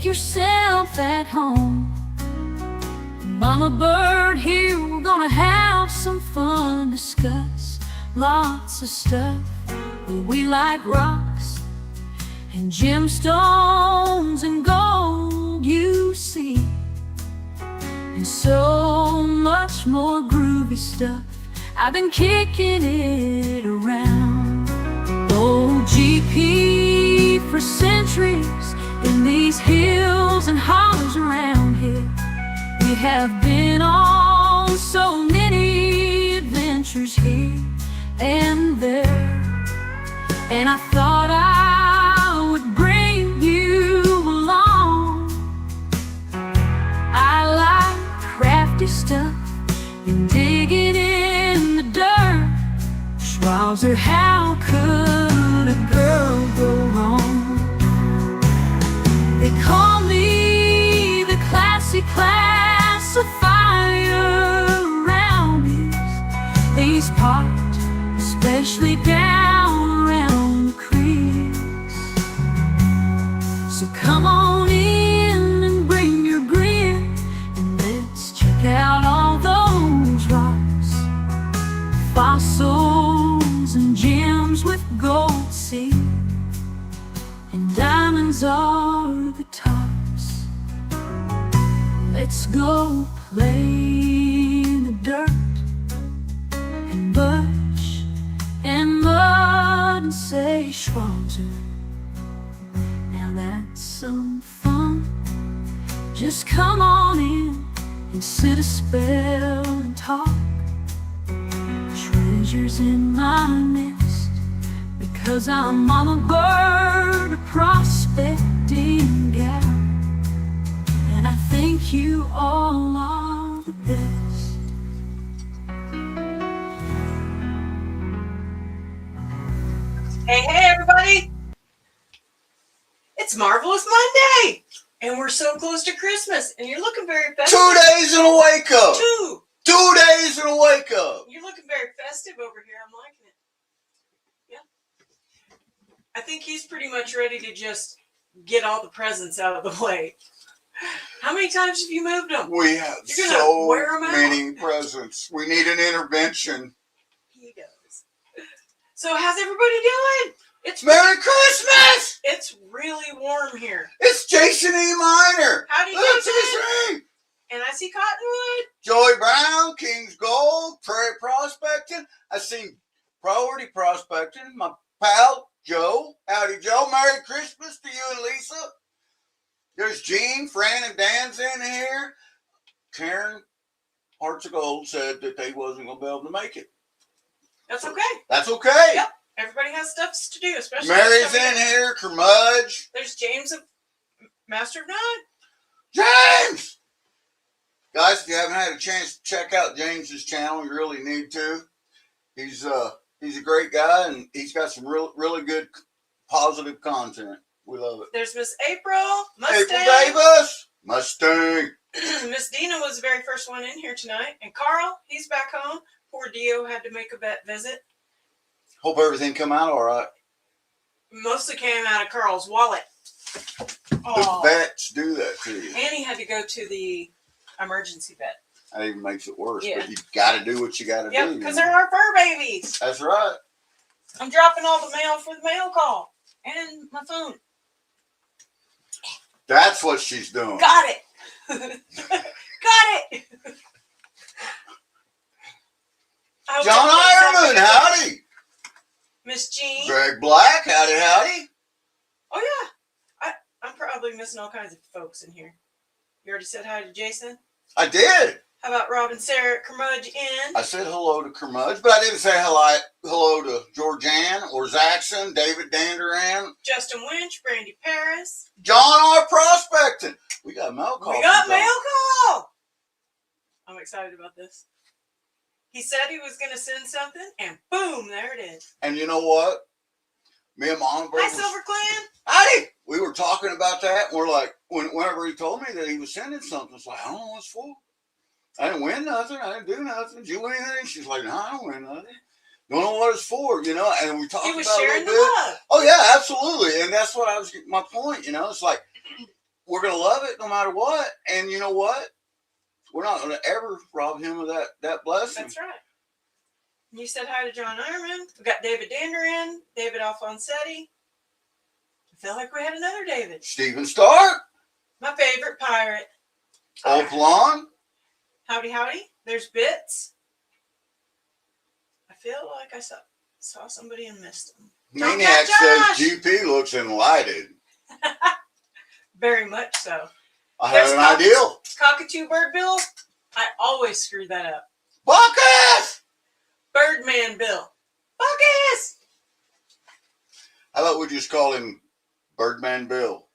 Make yourself at home. Mama Bird here, we're gonna have some fun. Discuss lots of stuff, but we like rocks and gemstones and gold, you see, and so much more groovy stuff. I've been kicking it around. Old GP for centuries in these hills and hollows around here. We have been on so many adventures here and there, and I thought I would bring you along. I like crafty stuff and digging in the dirt. Schwauzer, how could a girl go wrong? They call me the classy classifier around these parts, especially down around the creeks. So come on in and bring your grin, and let's check out all those rocks, fossils and gems with gold sea, and diamonds are the tops. Let's go play in the dirt and bush and mud and say Schwauzer. Now that's some fun. Just come on in and sit a spell and talk. Treasures in my nest, because I'm Mama Bird, a prospecting gal, and I think you all are the best. Hey, everybody! It's Marvelous Monday, and we're so close to Christmas, and you're looking very festive. 2 days and a wake up. 2 days and a wake up. You're looking very festive over here. I'm liking it. Yeah. I think he's pretty much ready to just get all the presents out of the way. How many times have you moved them? We have so many presents. We need an intervention. He does. So how's everybody doing? It's Merry Christmas! It's really warm here. It's Jason E. Minor. Howdy, That's Jason. his name. And I see Cottonwood. Joey Brown, King's Gold, Prairie Prospecting. I seen Priority Prospecting. My pal, Joe. Howdy, Joe. Merry Christmas to you and Lisa. There's Gene, Fran, and Dan's in here. Karen, Hearts of Gold, said that they wasn't going to be able to make it. That's okay. That's okay. Yep. Everybody has stuff to do, especially. Mary's in here. Curmudge. There's James of Master of None. James! Guys, if you haven't had a chance to check out James's channel, you really need to. He's a great guy, and he's got some really good positive content. We love it. There's Miss April, Mustang. April Davis, Mustang. Miss Dina was the very first one in here tonight. And Carl, he's back home. Poor Dio had to make a vet visit. Hope everything come out all right. Mostly came out of Carl's wallet. The vets do that to you. And he had to go to the emergency vet. That even makes it worse. Yeah. But you got to do what you got to do. Yep, because they're our fur babies. That's right. I'm dropping all the mail for the mail call. And my phone. That's what she's doing. Got it. Got it. John Ironman, howdy. Miss Jean. Greg Black, howdy. Oh, yeah. I'm probably missing all kinds of folks in here. You already said hi to Jason? I did. How about Rob and Sarah Curmudge in? I said hello to Curmudge, but I didn't say hello to Georgianne or Zaxxon, David Danderan, Justin Winch, Brandy Paris. John R. Prospecting. We got a mail call. We got mail call. I'm excited about this. He said he was going to send something, and boom, there it is. And you know what? Me and Mama Bird. Hi, Silver Clan. Howdy. We were talking about that. And we're like, whenever he told me that he was sending something, it's like, I don't know what it's for. I didn't win nothing. I didn't do nothing. Did you win anything? She's like, no, I don't win nothing. Don't know what it's for, you know. And we talked about it a little bit. He was sharing the love. Oh yeah, absolutely. And that's what I was getting my point. You know, it's like we're going to love it no matter what. And you know what? We're not going to ever rob him of that blessing. That's right. You said hi to John Ironman. We got David Dander in, David Alfonsetti. I feel like we had another David. Stephen Stark. My favorite pirate. Old Lawn. Howdy, howdy. There's Bits. I feel like I saw somebody and missed them. Maniac says GP looks enlightened. Very much so. I have an ideal. Cockatoo Bird Bill. I always screw that up. Buckus! Birdman Bill. Buckus! How about we just call him Birdman Bill?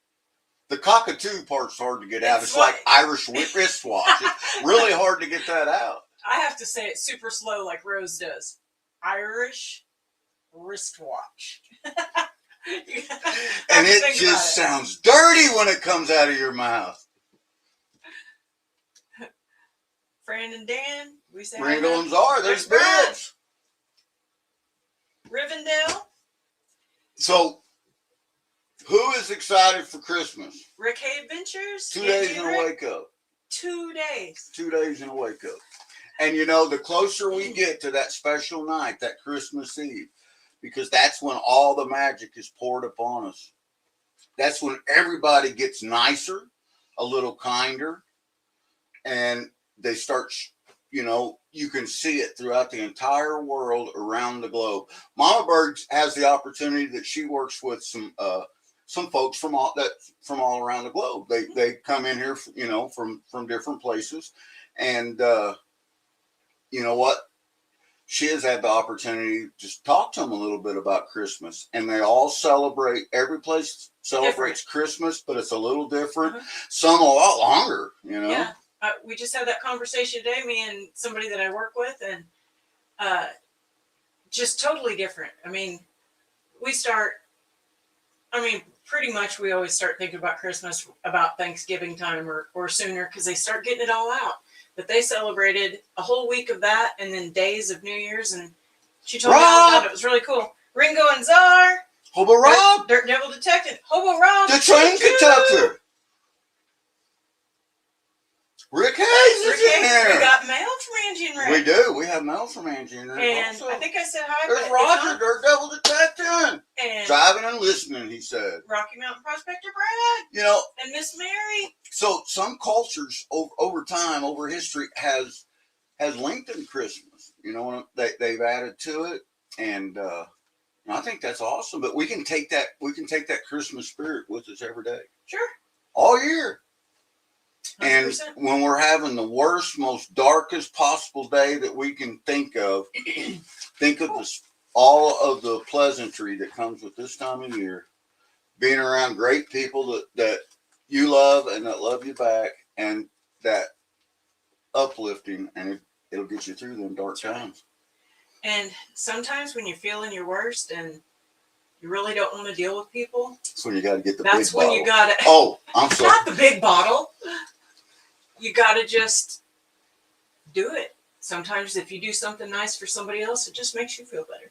The cockatoo part's hard to get out. It's like Irish wristwatch. It's really hard to get that out. I have to say it super slow like Rose does. Irish wristwatch. And it just sounds dirty when it comes out of your mouth. Fran and Dan, we say Ringo and Czar, there's Bits. Rivendell. So, who is excited for Christmas? Rick Hay Adventures. 2 days in a wake up. 2 days. 2 days in a wake up. And you know, the closer we get to that special night, that Christmas Eve, because that's when all the magic is poured upon us. That's when everybody gets nicer, a little kinder, and they start, you know, you can see it throughout the entire world around the globe. MamaBirds has the opportunity that she works with some folks from all around the globe. They come in here, you know, from different places, and you know what? She has had the opportunity to just talk to them a little bit about Christmas, and they all celebrate. Every place celebrates Christmas, but it's a little different. Some a lot longer, you know. Yeah. We just had that conversation today, me and somebody that I work with, and just totally different. I mean, pretty much we always start thinking about Christmas about Thanksgiving time or sooner, because they start getting it all out. But they celebrated a whole week of that and then days of New Year's, and she told me all about it. It was really cool. Ringo and Czar. Hobo Rob. Dirt Devil Detective. Hobo Rob. The train conductor. Rick Hayes is in here. We got mail from Angie and Rick. We do. We have mail from Angie and Rick. And also. I think I said hi. There's Roger, Dirt Devil Detective. And driving and listening, he said. Rocky Mountain Prospector Brad. You know. And Miss Mary. So some cultures over time, over history, has lengthened Christmas. You know, they've added to it, and I think that's awesome. But we can take that Christmas spirit with us every day. Sure. All year. 100%. And when we're having the worst, most darkest possible day that we can think of this, all of the pleasantry that comes with this time of year, being around great people that you love and that love you back, and that uplifting, and it'll get you through them dark times. And sometimes when you're feeling your worst and you really don't want to deal with people, that's when you got to get the big bottle. That's when you got to. Oh, I'm sorry. Not the big bottle. You got to just do it. Sometimes if you do something nice for somebody else, it just makes you feel better,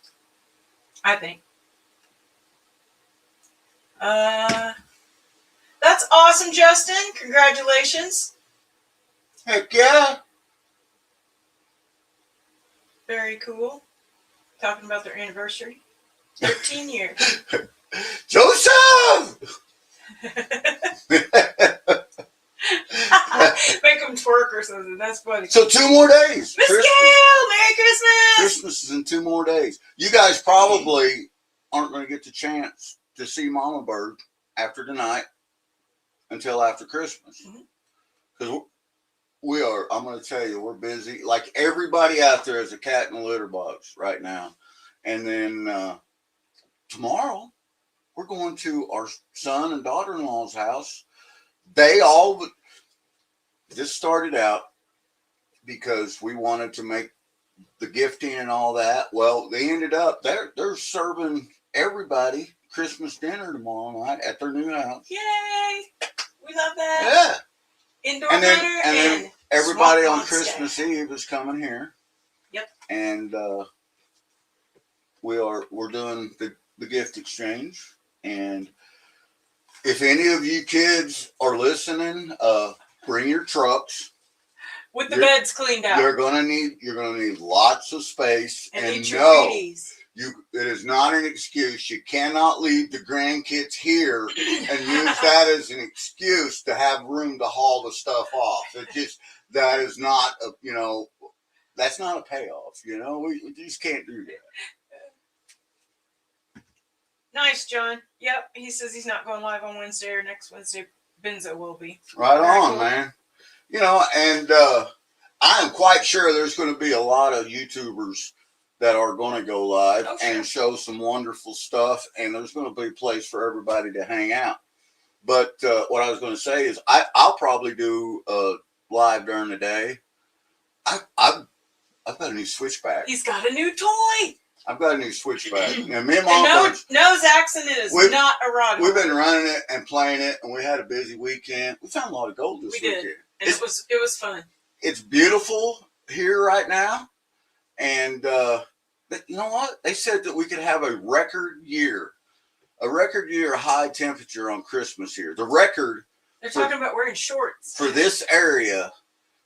I think. That's awesome, Justin. Congratulations. Heck yeah. Very cool. Talking about their anniversary. 13 years. Joseph! Make them twerk or something. That's funny. So 2 more days. Miss Gail, Merry Christmas! Christmas is in 2 more days. You guys probably aren't going to get the chance to see Mama Bird after tonight until after Christmas. Because we are, I'm going to tell you, we're busy. Like everybody out there is a cat in a litter box right now. And then tomorrow, we're going to our son and daughter-in-law's house. This started out because we wanted to make the gifting and all that. Well, they ended up, they're serving everybody Christmas dinner tomorrow night at their new house. Yay! We love that. Yeah. Indoor and then everybody on Christmas Eve is coming here. Yep. And we're doing the gift exchange, and if any of you kids are listening, bring your trucks. With the beds cleaned out. You're gonna need lots of space. And eat your no, Wheaties. it is not an excuse. You cannot leave the grandkids here and use that as an excuse to have room to haul the stuff off. That is not that's not a payoff. We just can't do that. Nice, John. Yep, he says he's not going live on Wednesday or next Wednesday. Benzo will be. Right on, man. And I am quite sure there's going to be a lot of YouTubers that are going to go live and show some wonderful stuff, and there's going to be a place for everybody to hang out. But what I was going to say is I'll probably do live during the day. I've got a new switchback. He's got a new toy. I've got a new switchback. Me and MamaBirds. No, Zaxxon is not a rod. We've been running it and playing it, and we had a busy weekend. We found a lot of gold this weekend. Did. And it was fun. It's beautiful here right now, and you know what? They said that we could have a record year high temperature on Christmas here. The record. They're talking about wearing shorts. For this area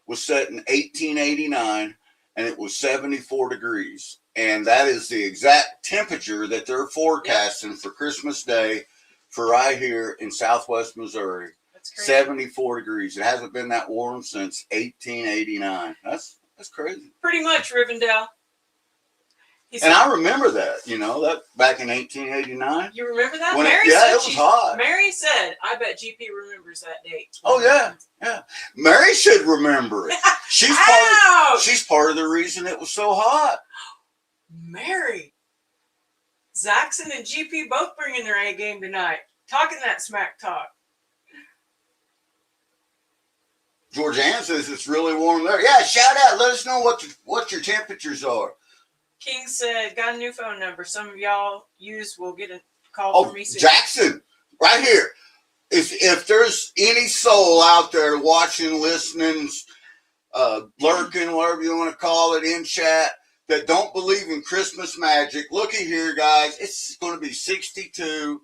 was set in 1889, and it was 74 degrees. And that is the exact temperature that they're forecasting for Christmas Day for right here in Southwest Missouri. That's crazy. 74 degrees. It hasn't been that warm since 1889. That's crazy. Pretty much, Rivendell. And I remember that, that back in 1889. You remember that? It was hot. Mary said, I bet GP remembers that date. Oh, yeah. Mary should remember it. She's part of the reason it was so hot. Mary. Zaxxon and GP both bringing their A game tonight. Talking that smack talk. Georgianne says it's really warm there. Yeah, shout out. Let us know what your temperatures are. King said, got a new phone number. Some of y'all will get a call from me soon. Jackson, right here. If there's any soul out there watching, listening, lurking, whatever you want to call it, in chat, that don't believe in Christmas magic, looky here, guys. It's going to be 62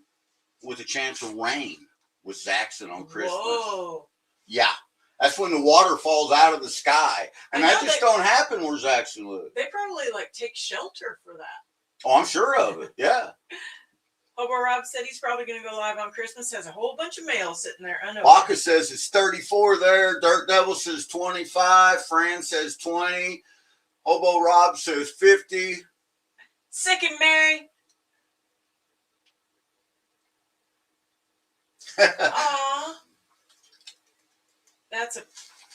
with a chance of rain with Zaxxon on Christmas. Whoa. Yeah. That's when the water falls out of the sky. And that just don't happen where Zaxxon lives. They probably take shelter for that. Oh, I'm sure of it. Yeah. Hobo Rob said he's probably going to go live on Christmas. Has a whole bunch of mail sitting there unopened. Baka says it's 34 there. Dirt Devil says 25. Fran says 20. Hobo Rob says 50. Sick and Mary. Aww.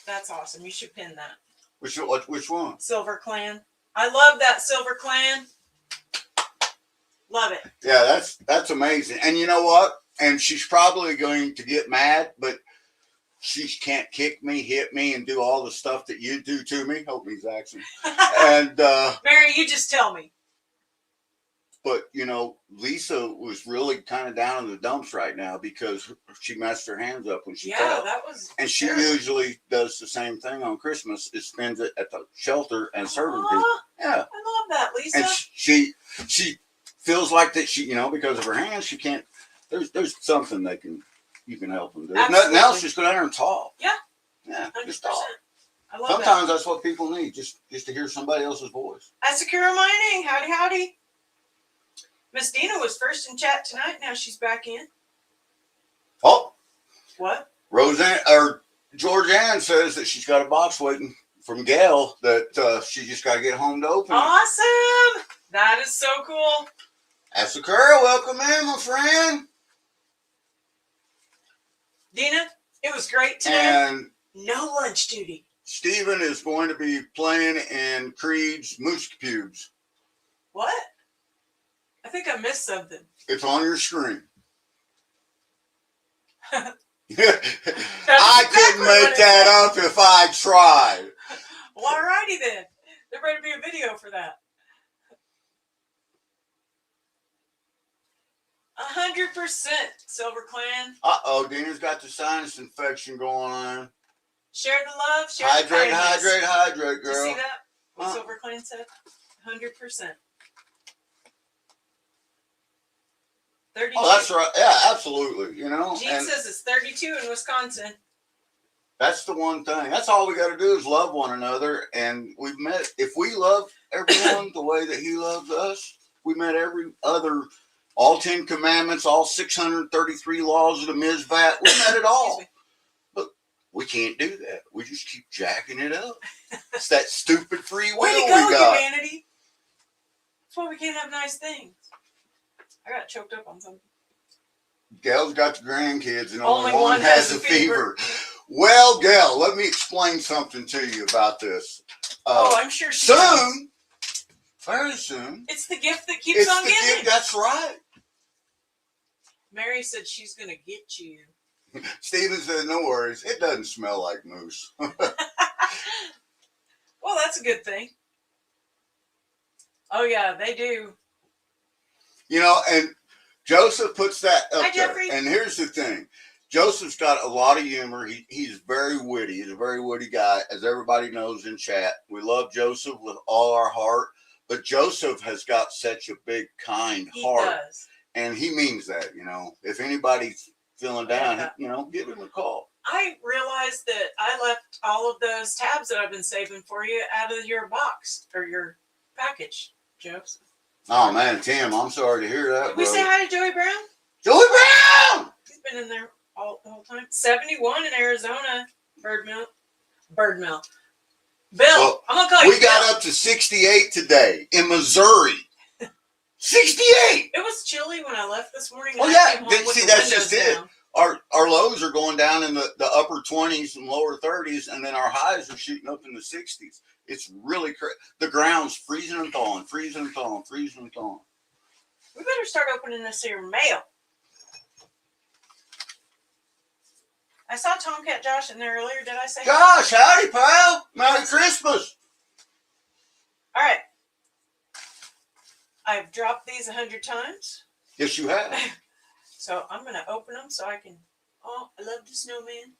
That's awesome. You should pin that. Which one? Silver Clan. I love that Silver Clan. Love it. Yeah, that's amazing. And you know what? And she's probably going to get mad, but she can't kick me, hit me, and do all the stuff that you do to me. Help me, Zaxxon. And Mary, you just tell me. But, Lisa was really kind of down in the dumps right now because she messed her hands up when she fell. That was. And she usually does the same thing on Christmas. Is spends it at the shelter and serving people. Yeah. I love that, Lisa. And she feels like that because of her hands, she can't. There's something you can help them do. Absolutely. Nothing else. Just go down there and talk. Yeah. Yeah. 100%. Just talk. I love Sometimes that's what people need, just to hear somebody else's voice. Asakura Mining, howdy. Miss Dina was first in chat tonight. Now she's back in. Oh. What? Georgianne says that she's got a box waiting from Gail that she just got to get home to open. Awesome. That is so cool. Asakura, welcome in, my friend. Dina, it was great today. And no lunch duty. Steven is going to be playing in Creed's Moose Cubes. What? I think I missed something. It's on your screen. I couldn't make that up if I tried. Well, alrighty then. There better be a video for that. 100% Silver Clan. Uh-oh, Dina's got the sinus infection going on. Share the love, share the kindness. Hydrate, girl. Did you see that? What Silver Clan said? 100%. 32. Oh, that's right. Yeah, absolutely. You know, Gene and says it's 32 in Wisconsin. that's the one thing. That's all we got to do is love one another. And we've met, if we love everyone the way that he loves us, we met every other, all 10 commandments, all 633 laws of the Mizvat. We met it all. But we can't do that. We just keep jacking it up. It's that stupid free will Way to we go, got. humanity. That's why we can't have nice things. I got choked up on something. Gal's got the grandkids and Only only one has a fever. Well, Gal, let me explain something to you about this. I'm sure she does. Soon, very soon. It's the gift that keeps on giving. That's right. Mary said she's going to get you. Steven said, no worries. It doesn't smell like moose. Well, that's a good thing. Oh, yeah, they do. You know, and Joseph puts that up Hi, there. Jeffrey. And here's the thing. Joseph's got a lot of humor. He's very witty. He's a very witty guy, as everybody knows in chat. We love Joseph with all our heart. But Joseph has got such a big, kind heart. He does. And he means that, you know. If anybody's feeling down, Yeah. you know, give him a call. I realized that I left all of those tabs that I've been saving for you out of your box or your package, Joseph. Oh, man, Tim, I'm sorry to hear that, Did we bro. say hi to Joey Brown? Joey Brown! He's been in there the whole time. 71 in Arizona. Bird mill. Bill, Well, I'm going to call you we got Bill. up to 68 today in Missouri. 68! It was chilly when I left this morning. Oh, and I yeah. came home with See, the that's windows just it. down. Our lows are going down in the upper 20s and lower 30s, and then our highs are shooting up in the 60s. It's really crazy. The ground's freezing and thawing, freezing and thawing, freezing and thawing. We better start opening this here mail. I saw Tomcat Josh in there earlier. Did I say? Josh, howdy, pal. Merry Christmas. All right. I've dropped these 100 times. Yes, you have. So I'm going to open them so I can. Oh, I love the snowman.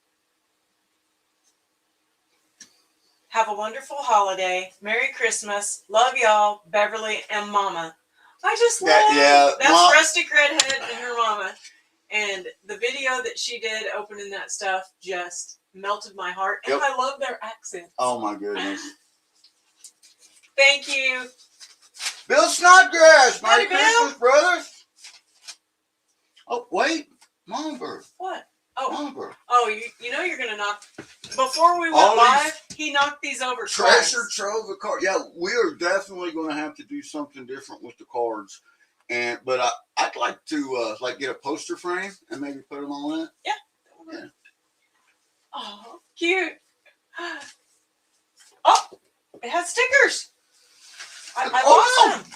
Have a wonderful holiday. Merry Christmas. Love y'all, Beverly and Mama. I just love that's Rustic Redhead and her mama. And the video that she did opening that stuff just melted my heart. And I love their accents. Oh, my goodness. Thank you. Bill Snodgrass. Merry Howdy, Bill. Christmas, brother. Oh, wait. MamaBird. What? Oh, MamaBird. oh, you know you're going to knock. Before we went All live, he knocked these over Treasure twice. trove of cards. Yeah, we are definitely going to have to do something different with the cards. But I'd like to get a poster frame and maybe put them all in it. Yeah. Oh, cute. Oh, it has stickers. I bought them.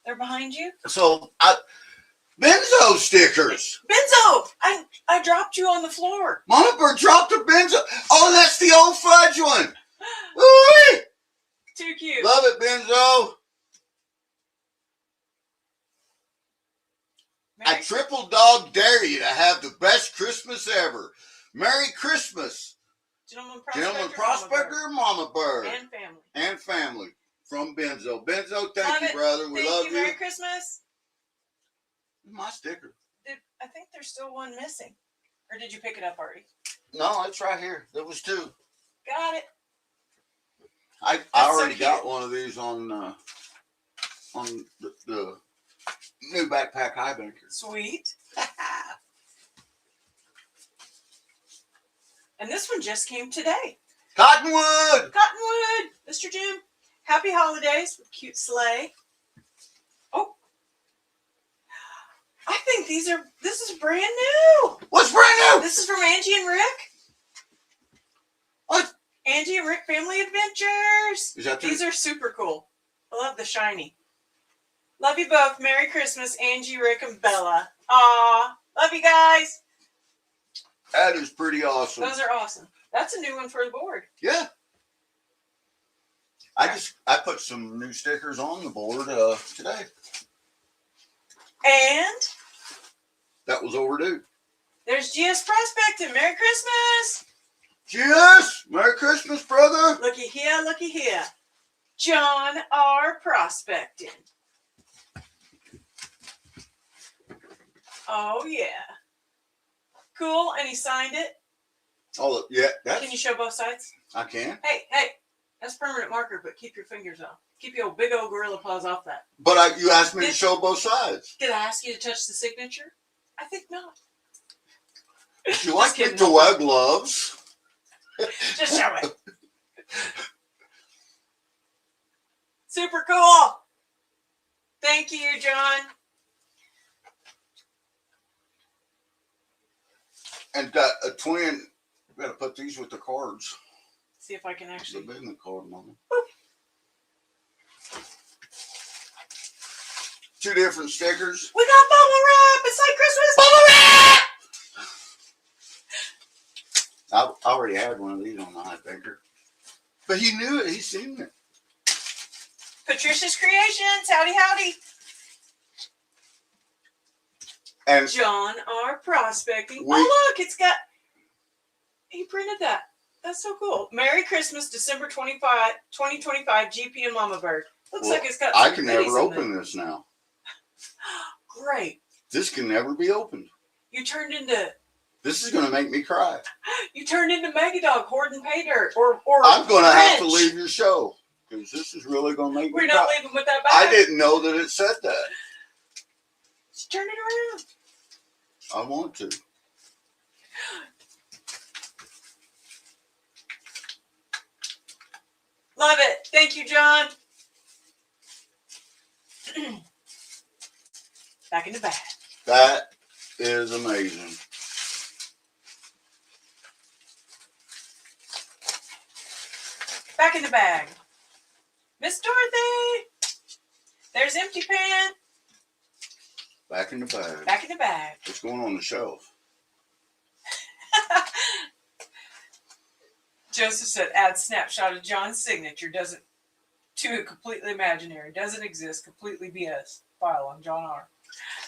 They're behind you. So Benzo stickers. Benzo, I dropped you on the floor. MamaBird dropped a Benzo. Oh, that's the old fudge one. Woo-wee. Too cute. Love it, Benzo. I triple dog dare you to have the best Christmas ever. Merry Christmas. Gentleman Prospector, MamaBird. And family. And family from Benzo. Benzo, thank Love you, it. brother. We Thank love you. you. Merry Christmas. My sticker. I think there's still one missing. Or did you pick it up already? No, it's right here. There was two. Got it. I already got one of these on the new backpack high banker. Sweet. And this one just came today. Cottonwood. Cottonwood. Mr. Jim. Happy holidays with cute sleigh. Oh. I think this is brand new. What's brand new? This is from Angie and Rick. What? Angie and Rick Family Adventures. Is that These are super cool. I love the shiny. Love you both. Merry Christmas, Angie, Rick, and Bella. Aw. Love you guys. That is pretty awesome. Those are awesome. That's a new one for the board. Yeah. I put some new stickers on the board today. And That was overdue. there's GS Prospecting. Merry Christmas. Cheers! Merry Christmas, brother! Looky here, looky here. John R. Prospecting. Oh, yeah. Cool. And he signed it. Oh, yeah. Can you show both sides? I can. Hey, that's permanent marker, but keep your fingers off. Keep your big old gorilla paws off that. But you asked me to show both sides. Did I ask you to touch the signature? I think not. If you like me to wear gloves. Just show it. Super cool. Thank you, John. And got a twin. We got to put these with the cards. See if I can actually. The business card, Mama. Two different stickers. We got bubble wrap. It's like Christmas bubble wrap. I already had one of these on my finger. But he knew it. He's seen it. Patricia's Creations. Howdy, howdy. And John R. Prospecting. Oh, look. It's got. He printed that. That's so cool. Merry Christmas, December 25, 2025, GP and Mama Bird. Looks like it's got some I can never open this now. Great. This can never be opened. You turned into. This is going to make me cry. You turned into Megadog, hoarding pay dirt, or I'm going to have to Grinch. leave your show because this is really going to make We're me not cry. leaving with that bag. I didn't know that it said that. Just turn it around. I want to. Love it. Thank you, John. Back in the bag. That is amazing. Back in the bag. Miss Dorothy. There's Empty Pan. Back in the bag. Back in the bag. It's going on the shelf. Joseph said, add snapshot of John's signature doesn't to a completely imaginary. Doesn't exist. Completely BS. File on John R.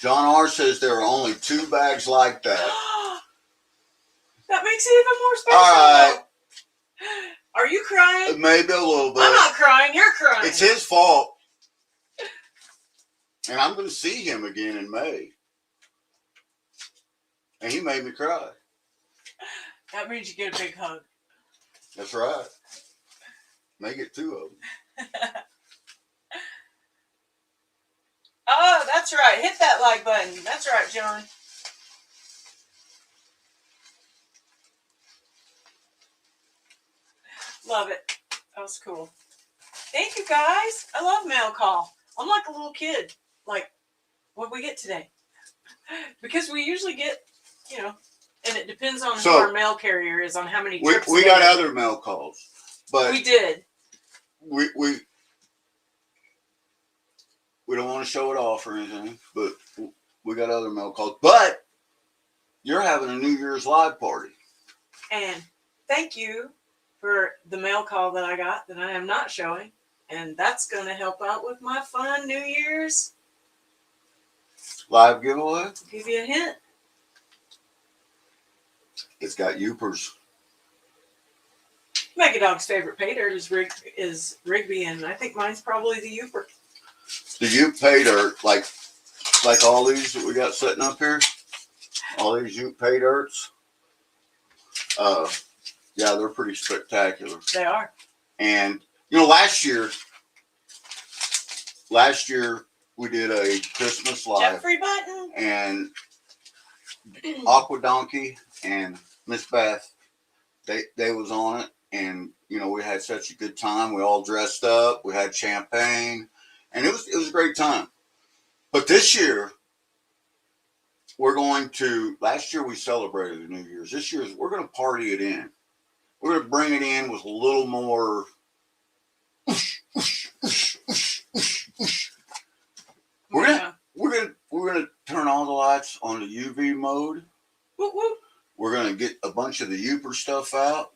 John R. says there are only 2 bags like that. That makes it even more special. All right. Are you crying? Maybe a little bit. I'm not crying. You're crying. It's his fault. And I'm going to see him again in May. And he made me cry. That means you get a big hug. That's right. May get 2 of them. Oh, that's right. Hit that like button. That's right, John. Love it. That was cool. Thank you, guys. I love mail call. I'm like a little kid. Like, what we get today? Because we usually get, and it depends on who our mail carrier is on how many trips. We got other mail calls, but we did. We don't want to show it off or anything, but we got other mail calls. But you're having a New Year's live party. And thank you for the mail call that I got that I am not showing. And that's going to help out with my fun New Year's Live giveaway? I'll give you a hint. It's got Youpers. Megadog's favorite pay dirt is Rigby, and I think mine's probably the Youper. The Yoop pay dirt, like all these that we got sitting up here, all these Yoop pay dirts. Yeah, they're pretty spectacular. They are. And last year we did a Christmas live. Jeffrey Button. And Aqua Donkey and Miss Beth, they was on it, and we had such a good time. We all dressed up. We had champagne, and it was a great time. But this year we're going to. Last year we celebrated the New Year's. This year we're going to party it in. We're going to bring it in with a little more. We're gonna turn all the lights on the UV mode. Whoop, whoop. We're gonna get a bunch of the Youper stuff out.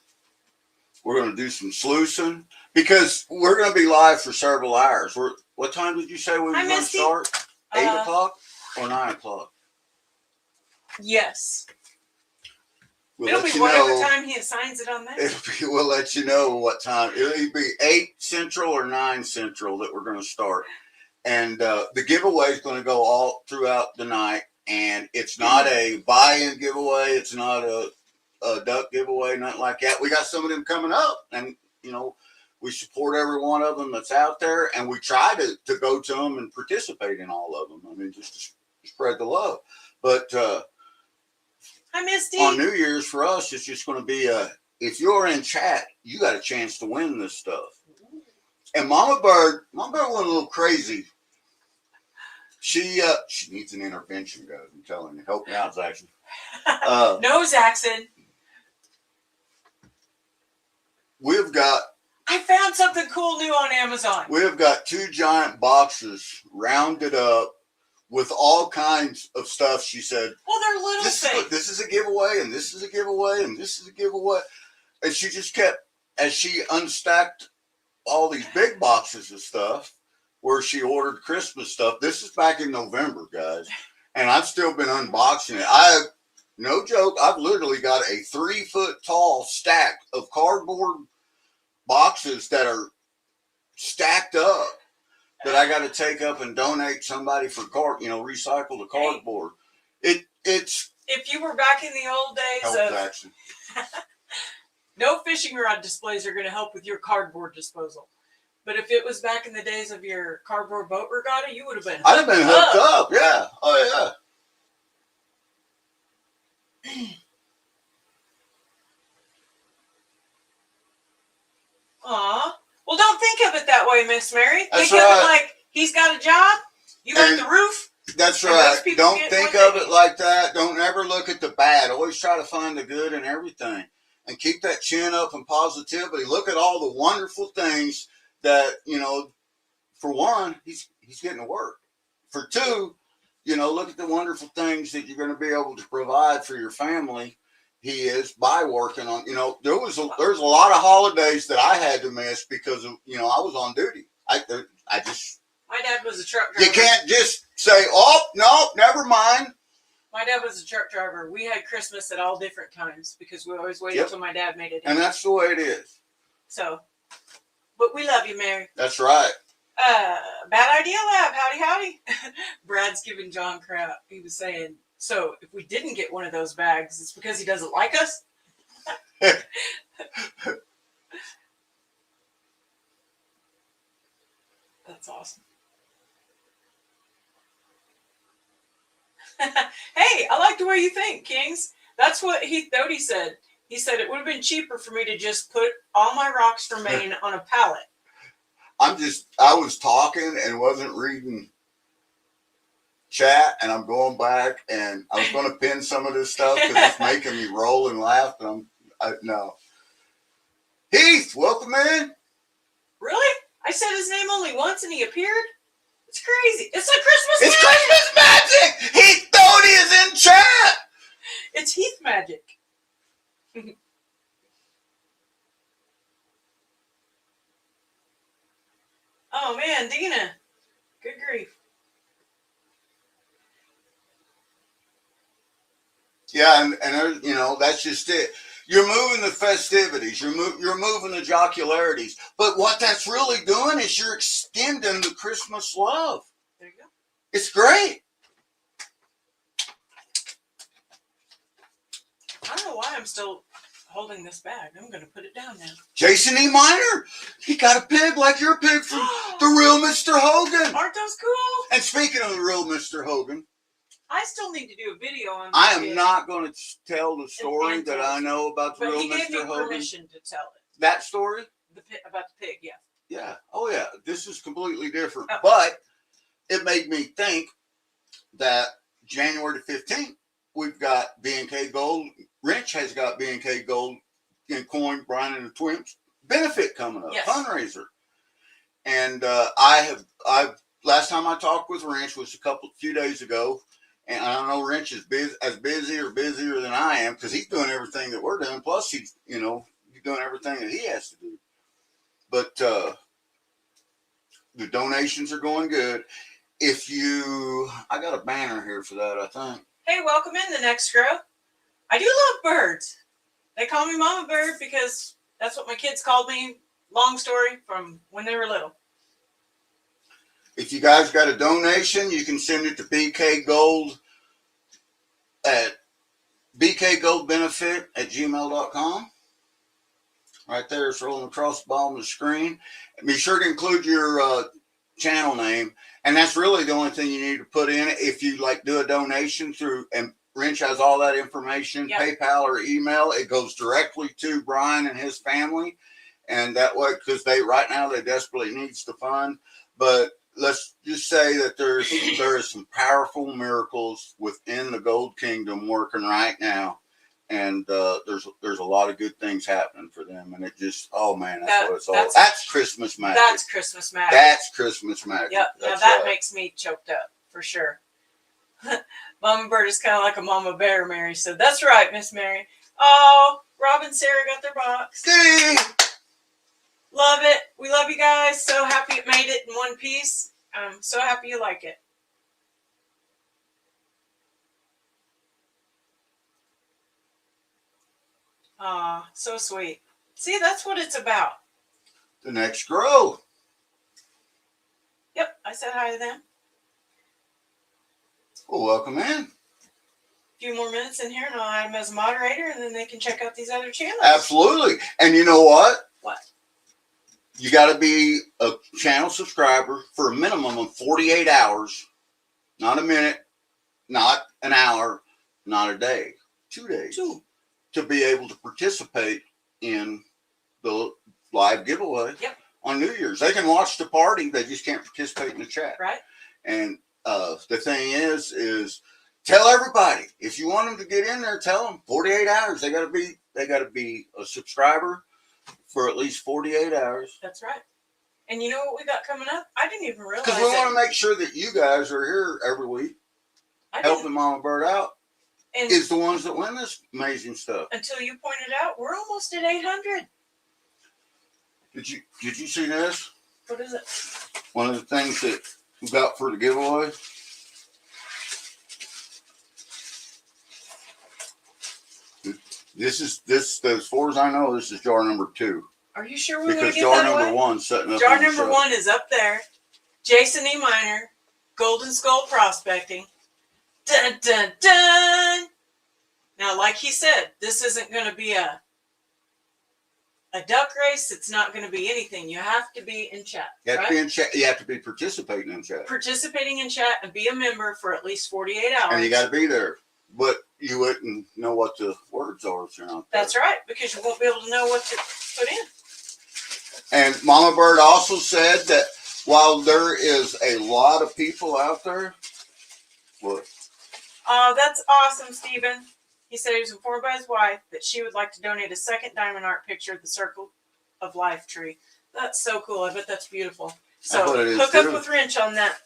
We're gonna do some sluicing because we're gonna be live for several hours. What time did you say we were gonna start? 8 o'clock or 9 o'clock? Yes. We'll It'll be whatever time he assigns it on there. We'll let you know what time. It'll be 8 Central or 9 Central that we're going to start. And the giveaway is going to go all throughout the night. And it's not a buy-in giveaway. It's not a duck giveaway, nothing like that. We got some of them coming up, and you know, we support every one of them that's out there, and we try to go to them and participate in all of them. I mean, just to spread the love. But Hi, Misty. on New Year's for us, it's just going to be if you're in chat, you got a chance to win this stuff. And Mama Bird went a little crazy. She needs an intervention, guys. I'm telling you. Help me out, Zaxxon. No, Zaxxon. We've got. I found something cool new on Amazon. We've got 2 giant boxes rounded up with all kinds of stuff. She said, Well, they're little things. This is a giveaway, and this is a giveaway, and this is a giveaway. And she just kept, as she unstacked all these big boxes of stuff where she ordered Christmas stuff. This is back in November, guys. And I've still been unboxing it. No joke, I've literally got a 3-foot tall stack of cardboard boxes that are stacked up that I got to take up and donate somebody for recycle the cardboard. It's if you were back in the old days Jackson. No fishing rod displays are going to help with your cardboard disposal. But if it was back in the days of your cardboard boat regatta, you would have been I'd have been hooked up. Yeah. Oh yeah. Aw. Well, don't think of it that way, Miss Mary. That's think of right. it like he's got a job, you got the roof. That's and right. those people Don't get think what of they it need. like that. Don't ever look at the bad. Always try to find the good in everything. And keep that chin up and positivity. Look at all the wonderful things that, for one, he's getting to work. For two, look at the wonderful things that you're going to be able to provide for your family. He is by working on, there's a lot of holidays that I had to miss because of, I was on duty. I just. My dad was a truck driver. You can't just say, oh, no, never mind. My dad was a truck driver. We had Christmas at all different times because we always waited until my dad made it in. And that's the way it is. So, but we love you, Mary. That's right. Bad Idea Lab. Howdy, howdy. Brad's giving John crap. He was saying, so if we didn't get one of those bags, it's because he doesn't like us? That's awesome. Hey, I like the way you think, Kings. That's what Heath Doty said. He said it would have been cheaper for me to just put all my rocks from Maine on a pallet. I was talking and wasn't reading chat, and I'm going back, and I was going to pin some of this stuff because it's making me roll and laugh, but no. Heath, welcome in. Really? I said his name only once and he appeared? It's crazy. It's like Christmas It's magic. Christmas magic. Heath Doty is in chat. It's Heath magic. Oh man, Dina. Good grief. Yeah, and that's just it. You're moving the festivities. You're moving the jocularities. But what that's really doing is you're extending the Christmas love. There you go. It's great. I don't know why I'm still holding this bag. I'm going to put it down now. Jason E. Minor, he got a pig like your pig from the real Mr. Hogan. Aren't those cool? And speaking of the real Mr. Hogan, I still need to do a video on this. I am kid. not going to tell the story that I know about the But real he gave me Mr. Hogan. permission to tell it. That story? About the pig, yeah. Yeah. Oh, yeah. This is completely different. Oh. But it made me think that January the 15th, we've got B&K Gold. Wrench has got B&K Gold and Coin, Brian and the Twins benefit coming up, Yes. fundraiser. And last time I talked with Wrench was a few days ago. And I know Wrench is busy or busier than I am because he's doing everything that we're doing. Plus, he's doing everything that he has to do. But the donations are going good. I got a banner here for that, I think. Hey, welcome in the next row. I do love birds. They call me Mama Bird because that's what my kids called me. Long story from when they were little. If you guys got a donation, you can send it to BK Gold at bkgoldbenefit@gmail.com. Right there, it's rolling across the bottom of the screen. Be sure to include your channel name, and that's really the only thing you need to put in. If you like do a donation through, and Wrench has all that information, PayPal or email, it goes directly to Brian and his family, and that way, because right now they desperately needs the fund. But let's just say that there is some powerful miracles within the Gold Kingdom working right now. And there's a lot of good things happening for them, and it just, oh man, that's what it's all. That's Christmas magic. That's Christmas magic. That's Christmas magic. Yep. Now that makes me choked up for sure. Mama Bird is kind of like a mama bear, Mary said. That's right, Miss Mary. Oh, Rob and Sarah got their box. See? Love it. We love you guys. So happy it made it in one piece. I'm so happy you like it. Aw, so sweet. See, that's what it's about. The next grow. Yep, I said hi to them. Well, welcome in. A few more minutes in here and I'll add them as a moderator and then they can check out these other channels. Absolutely. And you know what? What? You got to be a channel subscriber for a minimum of 48 hours. Not a minute, not an hour, not a day. 2 days. To be able to participate in the live giveaway on New Year's. They can watch the party, they just can't participate in the chat. Right. And the thing is tell everybody, if you want them to get in there, tell them 48 hours. They gotta be a subscriber for at least 48 hours. That's right. And you know what we got coming up? I didn't even realize. Because we want to make sure that you guys are here every week helping Mama Bird out. And is the ones that win this amazing stuff. Until you pointed out, we're almost at 800. Did you see this? What is it? One of the things that we got for the giveaway. This as far as I know, this is jar number 2. Are you sure we want to Because get jar that number away? 1's setting up. Jar number 1 is up there. Jason E. Minor, Golden Skull Prospecting. Dun, dun, dun. Now, like he said, this isn't going to be a duck race. It's not going to be anything. You have to be in chat. You have to be in chat. You have to be participating in chat. Participating in chat and be a member for at least 48 hours. And you got to be there. But you wouldn't know what the words are if you're not there. That's right, because you won't be able to know what to put in. And Mama Bird also said that while there is a lot of people out there, what? That's awesome, Stephen. He said he was informed by his wife that she would like to donate a second diamond art picture of the Circle of Life tree. That's so cool. I bet that's beautiful. So hook up with Wrench on that.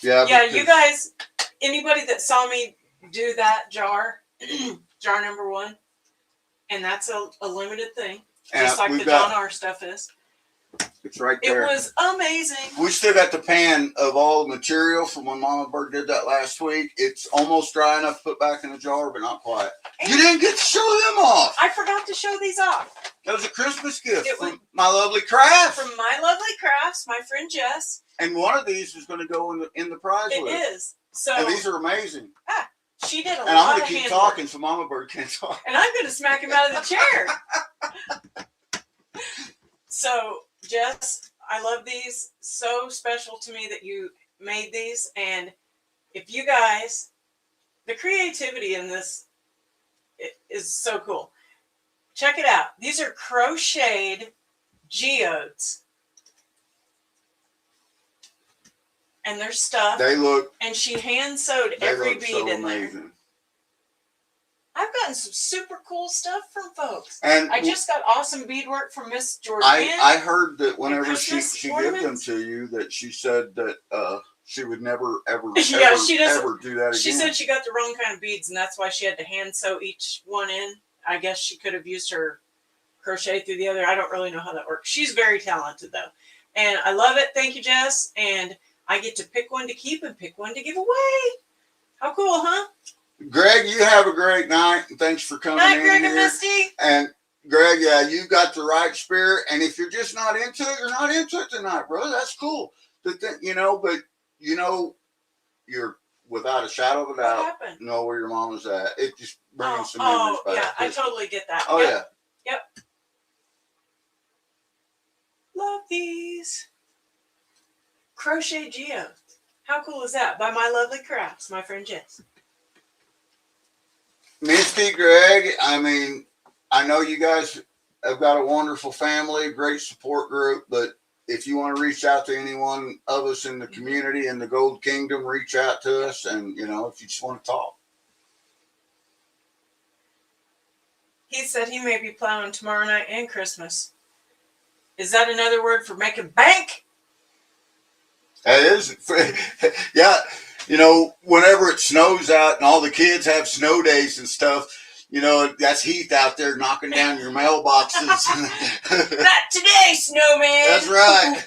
Yeah, you guys, anybody that saw me do that jar, jar number 1, and that's a limited thing, just like the John R stuff is. It's right there. It was amazing. We still got the pan of all the material from when Mama Bird did that last week. It's almost dry enough to put back in the jar, but not quite. And you didn't get to show them off. I forgot to show these off. That was a Christmas gift from My Lovely Crafts. From My Lovely Crafts, my friend Jess. And one of these is going to go in the prize list. It is. So, and these are amazing. She did a lot of And I'm going to keep talking so Mama Bird can't talk. And I'm going to smack him out of the chair. So, Jess, I love these. So special to me that you made these. And if you guys, the creativity in this is so cool. Check it out. These are crocheted geodes. And they're stuffed. They look. And she hand sewed every bead so in amazing. there. I've gotten some super cool stuff from folks. And I just got awesome beadwork from Miss Jordan. I heard that whenever she ornaments. gave them to you, that she said that she would never ever ever do that again. She said she got the wrong kind of beads, and that's why she had to hand sew each one in. I guess she could have used her crochet through the other. I don't really know how that works. She's very talented though, and I love it. Thank you, Jess. And I get to pick one to keep and pick one to give away. How cool, huh? Greg, you have a great night, and thanks for coming in Greg here. and Misty. And Greg, yeah, you got the right spirit, and if you're just not into it, you're not into it tonight, brother. That's cool. But you're without a shadow of a What doubt happened? know where your mama's at. It just brings some Oh, memories back. yeah, I totally get that. Oh Yep. yeah. Yep. Love these. Crochet geodes. How cool is that? By My Lovely Crafts, my friend Jess. Misty, Greg, I mean, I know you guys have got a wonderful family, great support group, but if you want to reach out to any one of us in the community in the Gold Kingdom, reach out to us. And, you know, if you just want to talk. He said he may be plowing tomorrow night and Christmas. Is that another word for making bank? That is, yeah. You know, whenever it snows out and all the kids have snow days and stuff, you know, that's Heath out there knocking down your mailboxes. Not today, snowman. That's right.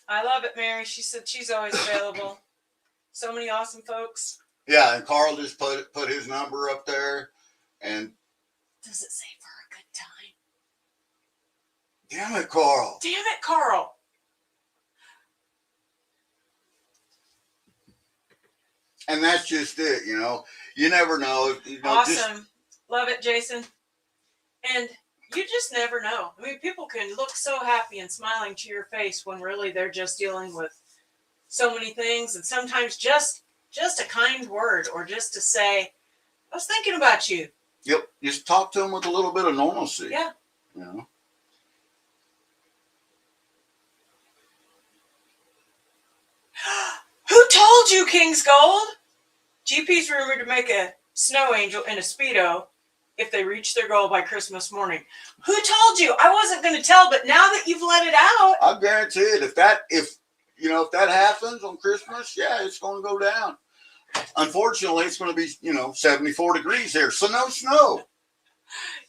I love it, Mary. She said she's always available. So many awesome folks. Yeah, and Carl just put his number up there. And Does it say for a good time? damn it, Carl. Damn it, Carl. And that's just it, you know. You never know. You know, Awesome. Love it, Jason. And you just never know. I mean, people can look so happy and smiling to your face when really they're just dealing with so many things. And sometimes just a kind word or just to say, I was thinking about you. Yep. Just talk to them with a little bit of normalcy. Yeah. You know. Who told you, King's Gold? GP's rumored to make a snow angel in a Speedo if they reach their goal by Christmas morning. Who told you? I wasn't going to tell, but now that you've let it out. I guarantee it. If that happens on Christmas, yeah, it's going to go down. Unfortunately, it's going to be, 74 degrees here, so no snow.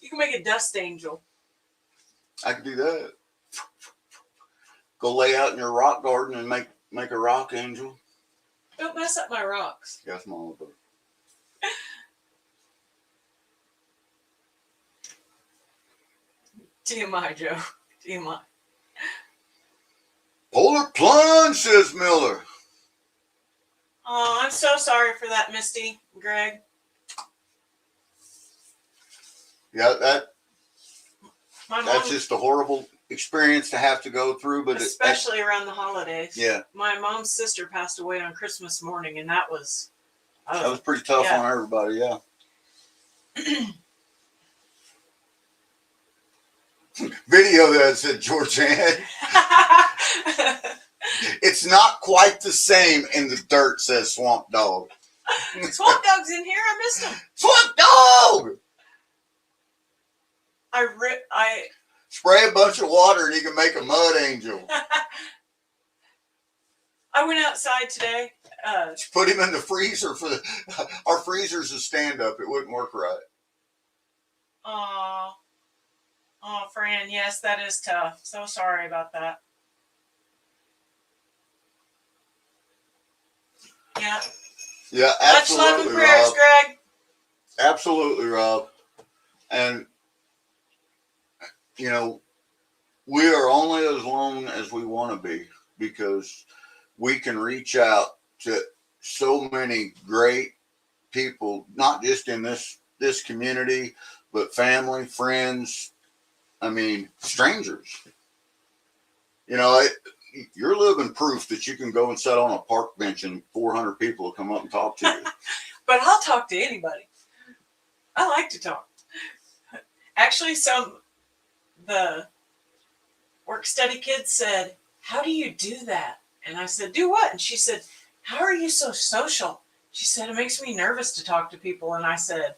You can make a dust angel. I could do that. Go lay out in your rock garden and make a rock angel. Don't mess up my rocks. Yes, Mama Bird. TMI, Joe. TMI. Polar plunge, says Miller. Oh, I'm so sorry for that, Misty, Greg. Yeah, My mom, that's just a horrible experience to have to go through, but especially around the holidays. Yeah. My mom's sister passed away on Christmas morning, and that was pretty tough yeah. on everybody, yeah. Video that said Georgianne. It's not quite the same in the dirt, says Swamp Dog. Swamp Dog's in here. I missed him. Swamp Dog! I Spray a bunch of water and you can make a mud angel. I went outside today. Just put him in the freezer our freezer's a stand-up. It wouldn't work right. Oh, Fran, yes, that is tough. So sorry about that. Yeah. Yeah, Much absolutely, love and prayers, Rob. Greg. Absolutely, Rob. And, we are only as long as we want to be, because we can reach out to so many great people, not just in this community, but family, friends, strangers. You're living proof that you can go and sit on a park bench and 400 people will come up and talk to you. But I'll talk to anybody. I like to talk. Actually, the work study kids said, how do you do that? And I said, do what? And she said, how are you so social? She said, it makes me nervous to talk to people. And I said,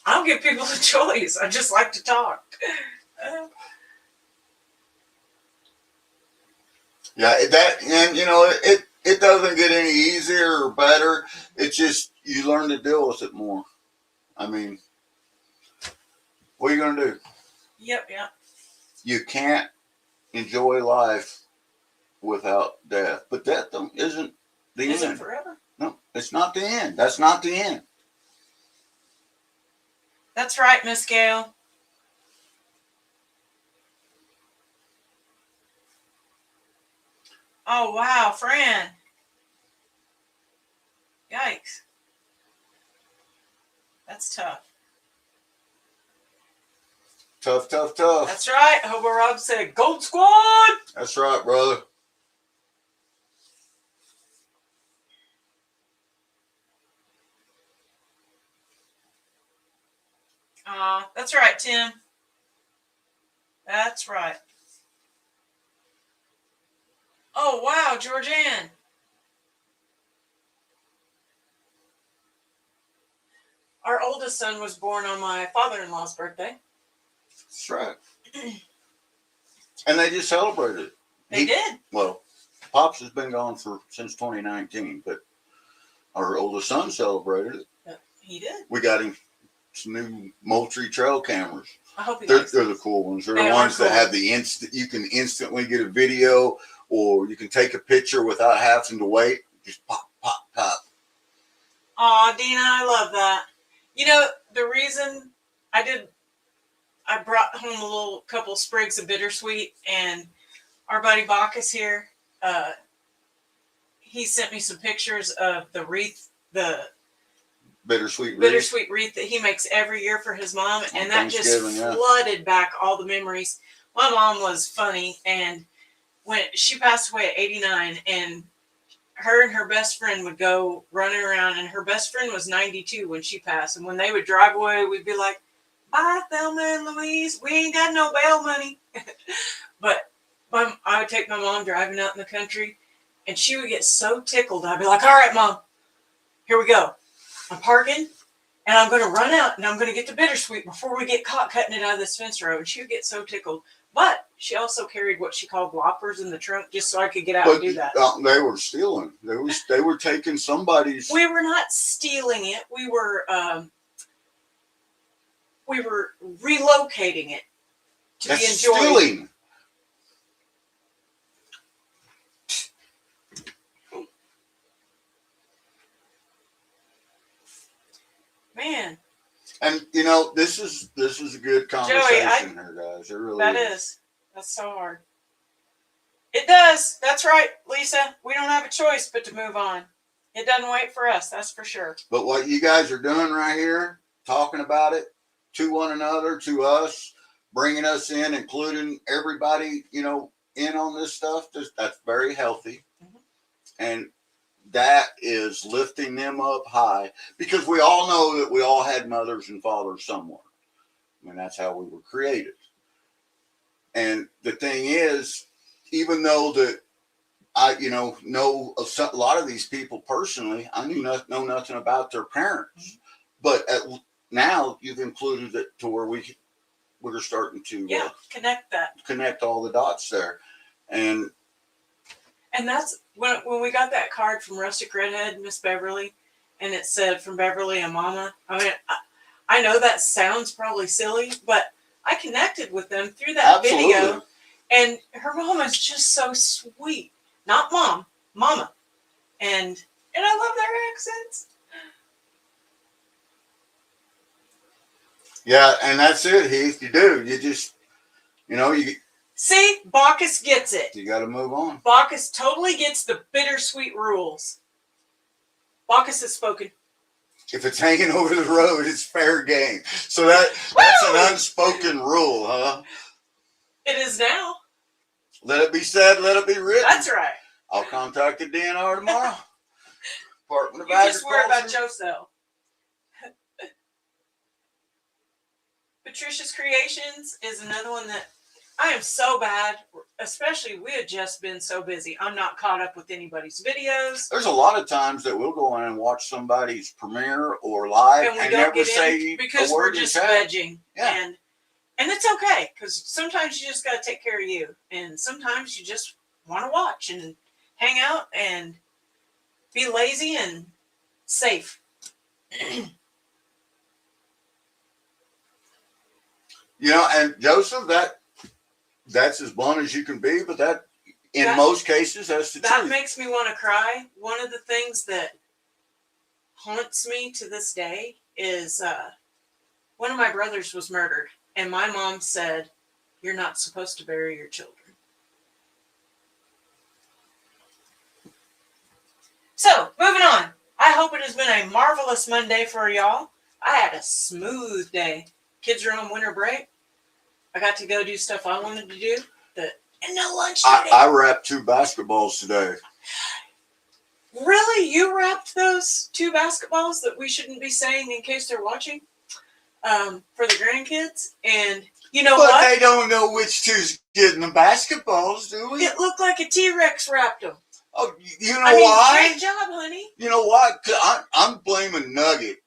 I don't give people a choice. I just like to talk. Yeah, it doesn't get any easier or better. It's just you learn to deal with it more. What are you going to do? Yep. You can't enjoy life without death. But death isn't the Is end. it forever? No, it's not the end. That's not the end. That's right, Miss Gail. Oh, wow, Fran. Yikes. That's tough. Tough, tough, tough. That's right. Hobo Rob said, Gold Squad! That's right, brother. That's right, Tim. That's right. Oh, wow, Georgianne. Our oldest son was born on my father-in-law's birthday. That's right. And they just celebrated it. They did. Well, Pops has been gone since 2019, but our oldest son celebrated it. He did. We got him some new Moultrie trail cameras. I hope he They're likes the cool ones. They're They the are ones that cool. have the instant. You can instantly get a video, or you can take a picture without having to wait. Just pop, pop, pop. Aw, Dina, I love that. You know, the reason I brought home a little couple sprigs of bittersweet, and our buddy Bacchus here, he sent me some pictures of the wreath, the Bittersweet. bittersweet wreath that he makes every year for his mom, and that just flooded back all the memories. My mom was funny, and when she passed away at 89, and her and her best friend would go running around, and her best friend was 92 when she passed, and when they would drive away, we'd be like, bye, Thelma and Louise, we ain't got no bail money. But I would take my mom driving out in the country, and she would get so tickled. I'd be like, all right, Mom, here we go. I'm parking, and I'm going to run out, and I'm going to get the bittersweet before we get caught cutting it out of this fence row. And she would get so tickled. But she also carried what she called whoppers in the trunk just so I could get out and do that. They were stealing. They were taking somebody's. We were not stealing it. We were relocating it to be enjoyed. Stealing. Man. And you know, this is a good conversation here, guys. It really is. That's so hard. It does. That's right, Lisa. We don't have a choice but to move on. It doesn't wait for us, that's for sure. But what you guys are doing right here, talking about it to one another, to us, bringing us in, including everybody, you know, in on this stuff, that's very healthy. Mm-hmm. And that is lifting them up high, because we all know that we all had mothers and fathers somewhere. I mean, that's how we were created. And the thing is, even though that I, you know a lot of these people personally, I know nothing about their parents. But now you've included it to where we're starting to connect all the dots there. And that's when we got that card from Rustic Redhead, Miss Beverly, and it said, from Beverly and Mama. I mean, I know that sounds probably silly, but I connected with them through that video. And her mom is just so sweet. Not mom, Mama. And I love their accents. Yeah, and that's it, Heath. You do. You just, you see, Bacchus gets it. You got to move on. Bacchus totally gets the bittersweet rules. Bacchus has spoken. If it's hanging over the road, it's fair game. So that's an unspoken rule, huh? It is now. Let it be said, let it be written. That's right. I'll contact the DNR tomorrow. Department of You Agriculture. just worry about yourself. Patricia's Creations is another one that I am so bad, especially we had just been so busy. I'm not caught up with anybody's videos. There's a lot of times that we'll go in and watch somebody's premiere or live and never say because a word we're just in chat. vegging. Yeah. And it's okay, because sometimes you just got to take care of you. And sometimes you just want to watch and hang out and be lazy and safe. And Joseph, that's as blunt as you can be, but that in most cases, that's the truth. That makes me want to cry. One of the things that haunts me to this day is one of my brothers was murdered, and my mom said, "You're not supposed to bury your children." So, moving on. I hope it has been a marvelous Monday for y'all. I had a smooth day. Kids are on winter break. I got to go do stuff I wanted to do. And no lunch today. I wrapped 2 basketballs today. Really? You wrapped those 2 basketballs that we shouldn't be saying in case they're watching for the grandkids? And you know but what? They don't know which 2's getting the basketballs, do we? It looked like a T-Rex wrapped them. Oh, you know why? Great why? job, honey. You know what? 'Cause I'm blaming Nugget.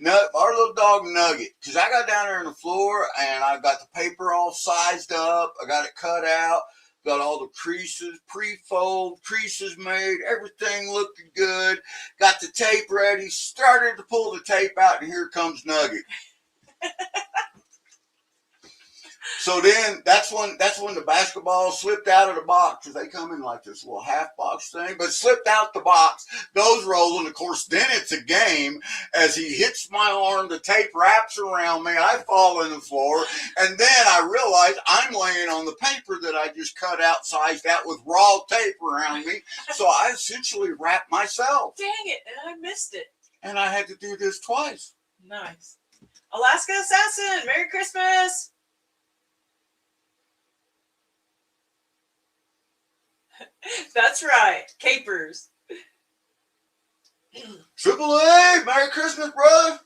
Our little dog Nugget. Because I got down there on the floor and I got the paper all sized up. I got it cut out. Got all the creases, pre-fold, creases made. Everything looked good. Got the tape ready. Started to pull the tape out and here comes Nugget. So then that's when the basketball slipped out of the box, because they come in like this little half box thing, but slipped out the box, goes rolling. Of course, then it's a game. As he hits my arm, the tape wraps around me. I fall on the floor, and then I realize I'm laying on the paper that I just cut out, sized out with raw tape around me. So I essentially wrapped myself. Dang it, and I missed it. And I had to do this twice. Nice. Alaska Assassin, Merry Christmas. That's right, capers. Triple A, Merry Christmas, bro.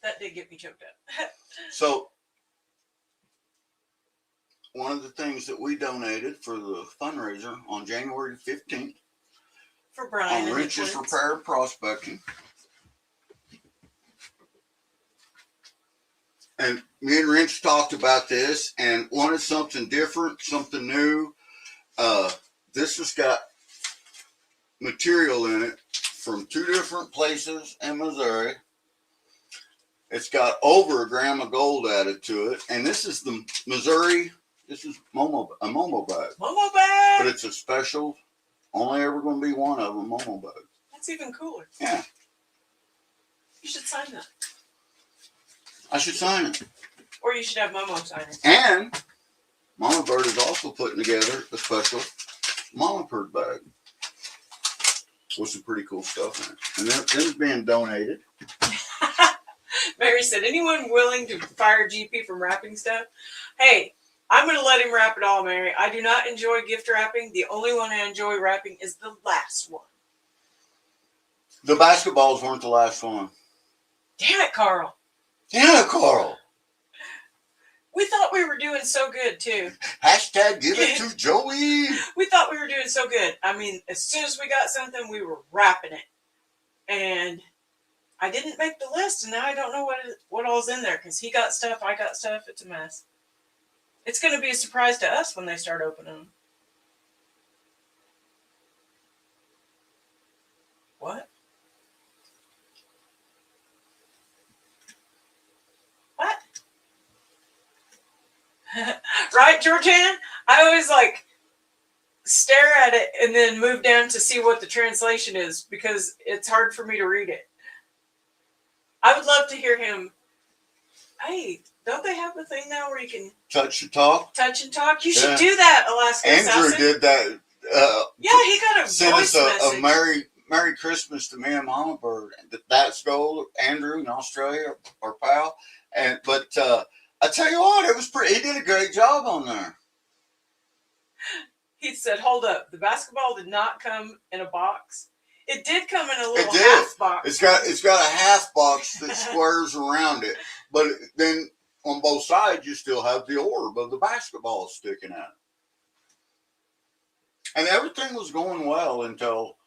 That did get me choked up. So, one of the things that we donated for the fundraiser on January 15th for Brian on Wrenches Repair and Prospecting. And me and Wrench talked about this and wanted something different, something new. This has got material in it from 2 different places in Missouri. It's got over a gram of gold added to it. And this is the Missouri, this is a Momo bag. Momo bag! But it's a special, only ever going to be one of them, Momo bag. That's even cooler. Yeah. You should sign that. I should sign it. Or you should have Momo sign it. And Mama Bird is also putting together a special Mama Bird bag with some pretty cool stuff in it. And then it's being donated. Mary said, anyone willing to fire GP from wrapping stuff? Hey, I'm going to let him wrap it all, Mary. I do not enjoy gift wrapping. The only one I enjoy wrapping is the last one. The basketballs weren't the last one. Damn it, Carl. Yeah, Carl. We thought we were doing so good, too. Hashtag give it to Joey. We thought we were doing so good. I mean, as soon as we got something, we were wrapping it. And I didn't make the list, and now I don't know what all's in there, because he got stuff, I got stuff. It's a mess. It's going to be a surprise to us when they start opening them. What? What? Right, Georgianne? I always stare at it and then move down to see what the translation is, because it's hard for me to read it. I would love to hear him. Hey, don't they have a thing now where you can touch and talk? Touch and talk? You should do that, Alaska Andrew Assassin. did that. Yeah, he got a sent voice us a message. Merry Christmas to me and Mama Bird. That's gold. Andrew in Australia, our pal. But I tell you what, it was pretty. He did a great job on there. He said, "Hold up, the basketball did not come in a box. It did come in a little half box. It's got a half box that squares around it, but then on both sides you still have the orb of the basketball sticking out. And everything was going well until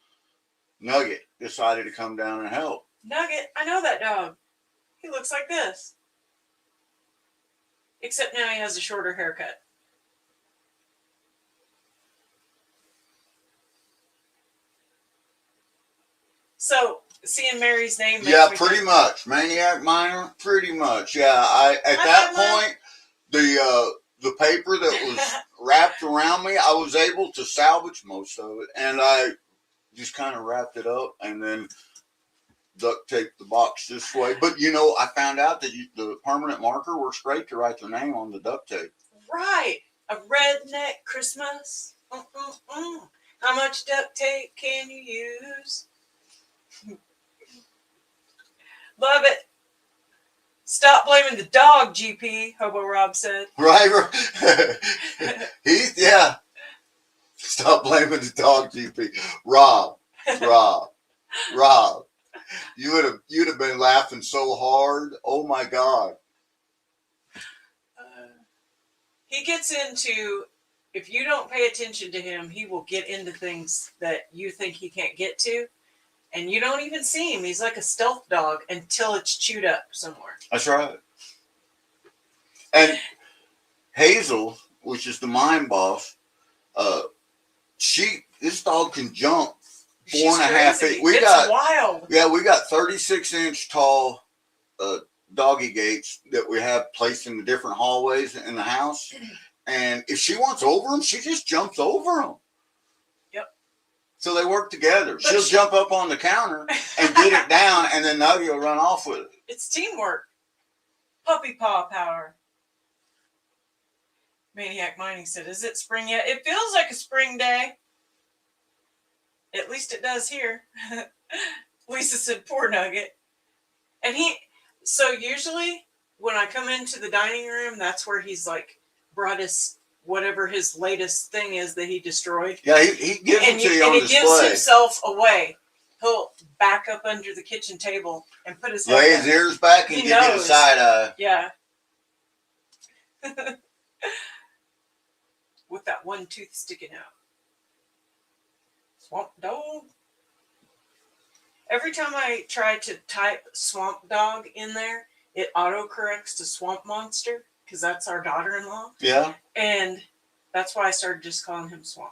Nugget decided to come down and help. Nugget, I know that dog. He looks like this, except now he has a shorter haircut." So, seeing Mary's name. Yeah, pretty much. Maniac Miner, pretty much. Yeah, at that point, the paper that was wrapped around me, I was able to salvage most of it, and I just kind of wrapped it up and then duct taped the box this way. But I found out that the permanent marker works great to write their name on the duct tape. Right. A redneck Christmas. How much duct tape can you use? Love it. Stop blaming the dog, GP, Hobo Rob said. Right? Yeah. Stop blaming the dog, GP. Rob. You'd have been laughing so hard. Oh my God. He gets into, if you don't pay attention to him, he will get into things that you think he can't get to. And you don't even see him. He's like a stealth dog until it's chewed up somewhere. That's right. And Hazel, which is the mine boss, this dog can jump 4.5 feet. It's wild. Yeah, we got 36-inch tall doggy gates that we have placed in the different hallways in the house. And if she wants over them, she just jumps over them. Yep. So they work together. She'll jump up on the counter and get it down, and then Nuggie will run off with it. It's teamwork. Puppy paw power. Maniac Mining said, is it spring yet? It feels like a spring day. At least it does here. Lisa said, poor Nugget. And so usually when I come into the dining room, that's where he's like brought his, whatever his latest thing is that he destroyed. Yeah, he gives it to you on display. And he gives himself away. He'll back up under the kitchen table and put his head lay his ears back and give you the side eye. Yeah. With that one tooth sticking out. Swamp dog. Every time I try to type swamp dog in there, it autocorrects to swamp monster because that's our daughter-in-law. Yeah. And that's why I started just calling him Swamp.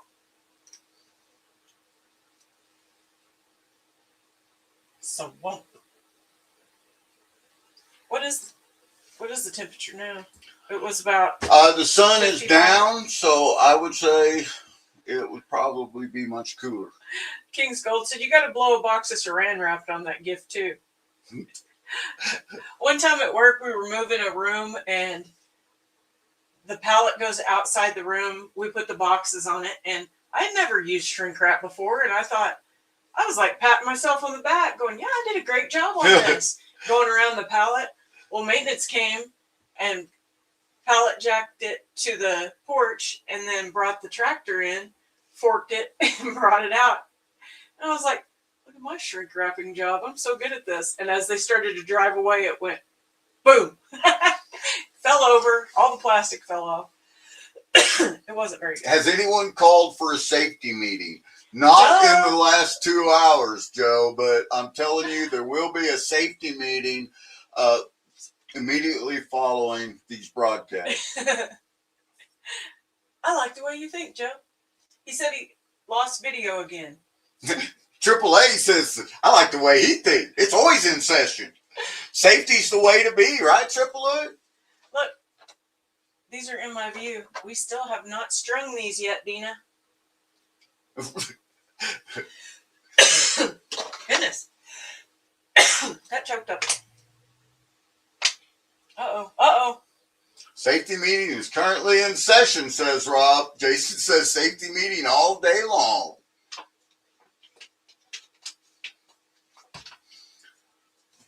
Swamp. What is the temperature now? It was about the sun 55. is down, so I would say it would probably be much cooler. King's Gold said, you got to blow a box of saran wrap on that gift too. One time at work, we were moving a room and the pallet goes outside the room. We put the boxes on it, and I had never used shrink wrap before, and I was like patting myself on the back going, yeah, I did a great job on this. Going around the pallet. Well, maintenance came and pallet jacked it to the porch and then brought the tractor in, forked it, and brought it out. And I was like, look at my shrink wrapping job. I'm so good at this. And as they started to drive away, it went boom. Fell over. All the plastic fell off. It wasn't very good. Has anyone called for a safety meeting? Not in the last 2 hours, Joe, but I'm telling you, there will be a safety meeting immediately following these broadcasts. I like the way you think, Joe. He said he lost video again. AAA says, I like the way he thinks. It's always in session. Safety's the way to be, right, AAA? Look, these are in my view. We still have not strung these yet, Dina. Goodness. That choked up. Uh-oh. Safety meeting is currently in session, says Rob. Jason says safety meeting all day long.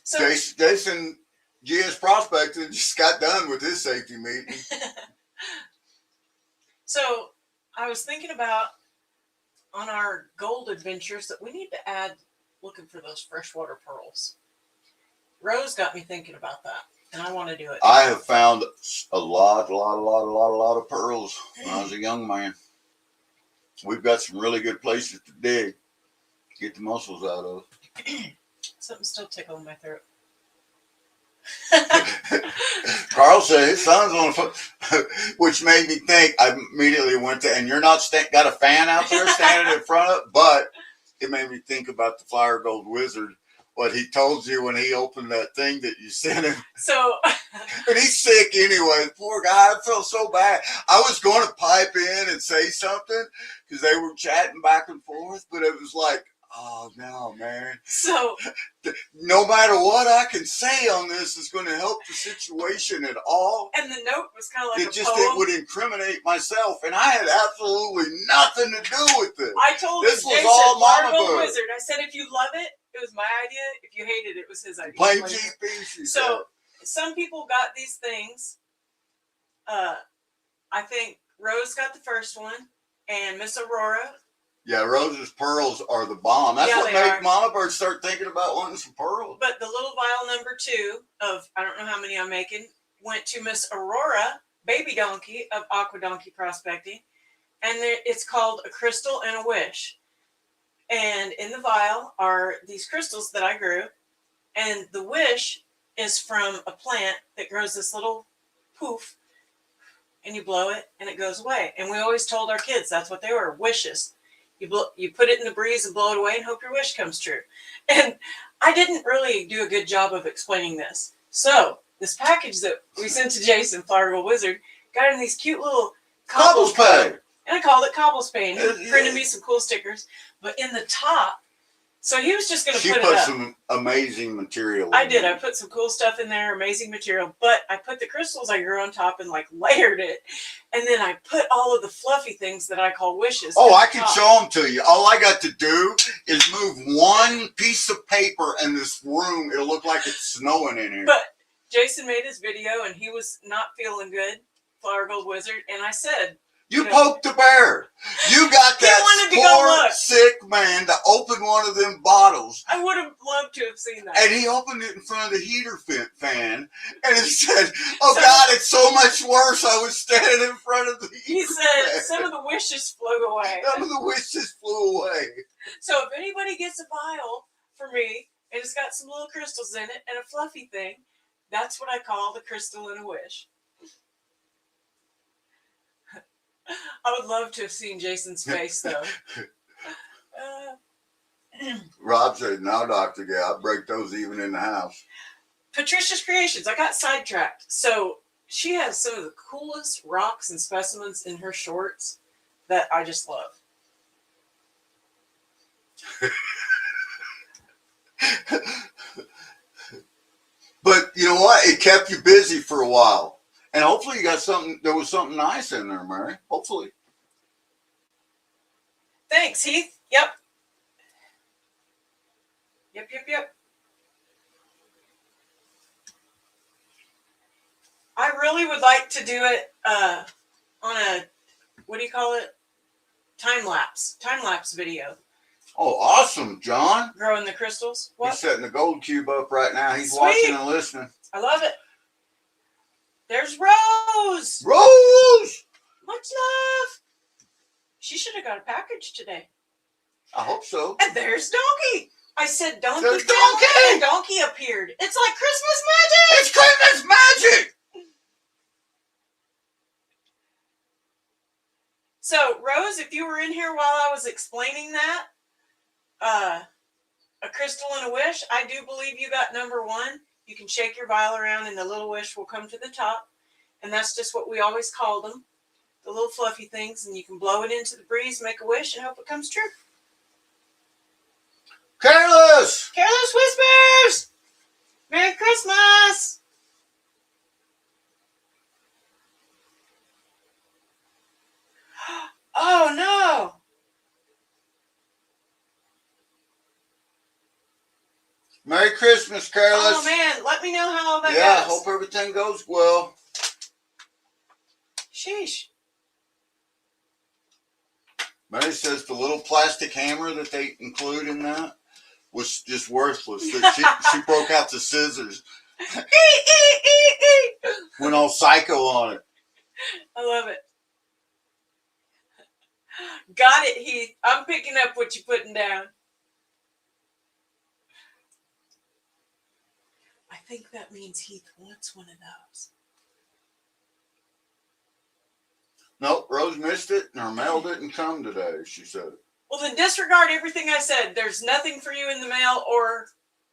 So, Jason GS Prospecting just got done with his safety meeting. So I was thinking about on our gold adventures that we need to add looking for those freshwater pearls. Rose got me thinking about that, and I want to do it. I have found a lot of pearls when I was a young man. We've got some really good places to dig, get the mussels out of. Something's still tickling my throat. Carl said his son's on the phone, which made me think. I immediately went to, and you're not got a fan out there standing in front of it, but it made me think about the Flyer Gold Wizard, what he told you when he opened that thing that you sent him. So, and he's sick anyway. Poor guy, I felt so bad. I was going to pipe in and say something because they were chatting back and forth, but it was like, Oh no, man. So No matter what I can say on this is going to help the situation at all. and the note was kind of like It a just poem. it would incriminate myself, and I had absolutely nothing to do with it. I told This was Jason, all Mama Marvel Bird. Wizard. I said, if you love it, it was my idea. If you hate it, it was his idea. Plain Like, GP, she so some people got these things. I think Rose got the first one, and Miss Aurora. Yeah, Rose's pearls are the bomb. That's Yeah, what they made are. Mama Bird start thinking about wanting some pearls. But the little vial number 2 of, I don't know how many I'm making, went to Miss Aurora, baby donkey of Aqua Donkey Prospecting. And it's called A Crystal and a Wish. And in the vial are these crystals that I grew. And the wish is from a plant that grows this little poof. And you blow it and it goes away. And we always told our kids that's what they were, wishes. You put it in the breeze and blow it away and hope your wish comes true. And I didn't really do a good job of explaining this. So this package that we sent to Jason, Flower Gold Wizard, got in these cute little Cobble's pay. and I called it Cobble's Pain. He Yeah. printed me some cool stickers. But in the top, so he was just going to She put put it up. some amazing material. I in did. there. I put some cool stuff in there, amazing material. But I put the crystals I grew on top and like layered it. And then I put all of the fluffy things that I call wishes. Oh, at I the can top. show them to you. All I got to do is move one piece of paper in this room. It'll look like it's snowing in here. But Jason made his video and he was not feeling good, Flower Gold Wizard. And I said, You poked the bear. You got He that wanted to go poor look. sick man to open one of them bottles. I would have loved to have seen that. And he opened it in front of the heater fan. And he said, oh So- God, it's so much worse. I was standing in front of the He heater said fan. some of the wishes flew away. Some of the wishes flew away. So if anybody gets a vial for me and it's got some little crystals in it and a fluffy thing, that's what I call the crystal and a wish. I would love to have seen Jason's face though. Rob said, no, Dr. Gay, I'll break those even in the house. Patricia's Creations. I got sidetracked. So she has some of the coolest rocks and specimens in her shorts that I just love. But you know what? It kept you busy for a while. And hopefully you got something, there was something nice in there, Mary. Hopefully. Thanks, Heath. Yep. Yep. I really would like to do it on a, what do you call it? Time lapse video. Oh, awesome, John. Growing the crystals. What? He's setting the gold cube up right now. He's Sweet. watching and listening. I love it. There's Rose. Rose! Much love. She should have got a package today. I hope so. And there's Donkey. I said Donkey. There's Donkey! And Donkey appeared. It's like Christmas magic. It's Christmas magic! So, Rose, if you were in here while I was explaining that, a crystal and a wish, I do believe you got number 1. You can shake your vial around and the little wish will come to the top. And that's just what we always called them, the little fluffy things. And you can blow it into the breeze, make a wish, and hope it comes true. Careless! Careless Whispers! Merry Christmas! Oh, no! Merry Christmas, Careless. Oh, man. Let me know how all that Yeah, goes. hope everything goes well. Sheesh. Mary says the little plastic hammer that they include in that was just worthless. That she broke out the scissors. Went all psycho on it. I love it. Got it, Heath. I'm picking up what you're putting down. I think that means Heath wants one of those. Nope, Rose missed it and her mail didn't come today, she said. Well, then disregard everything I said. There's nothing for you in the mail or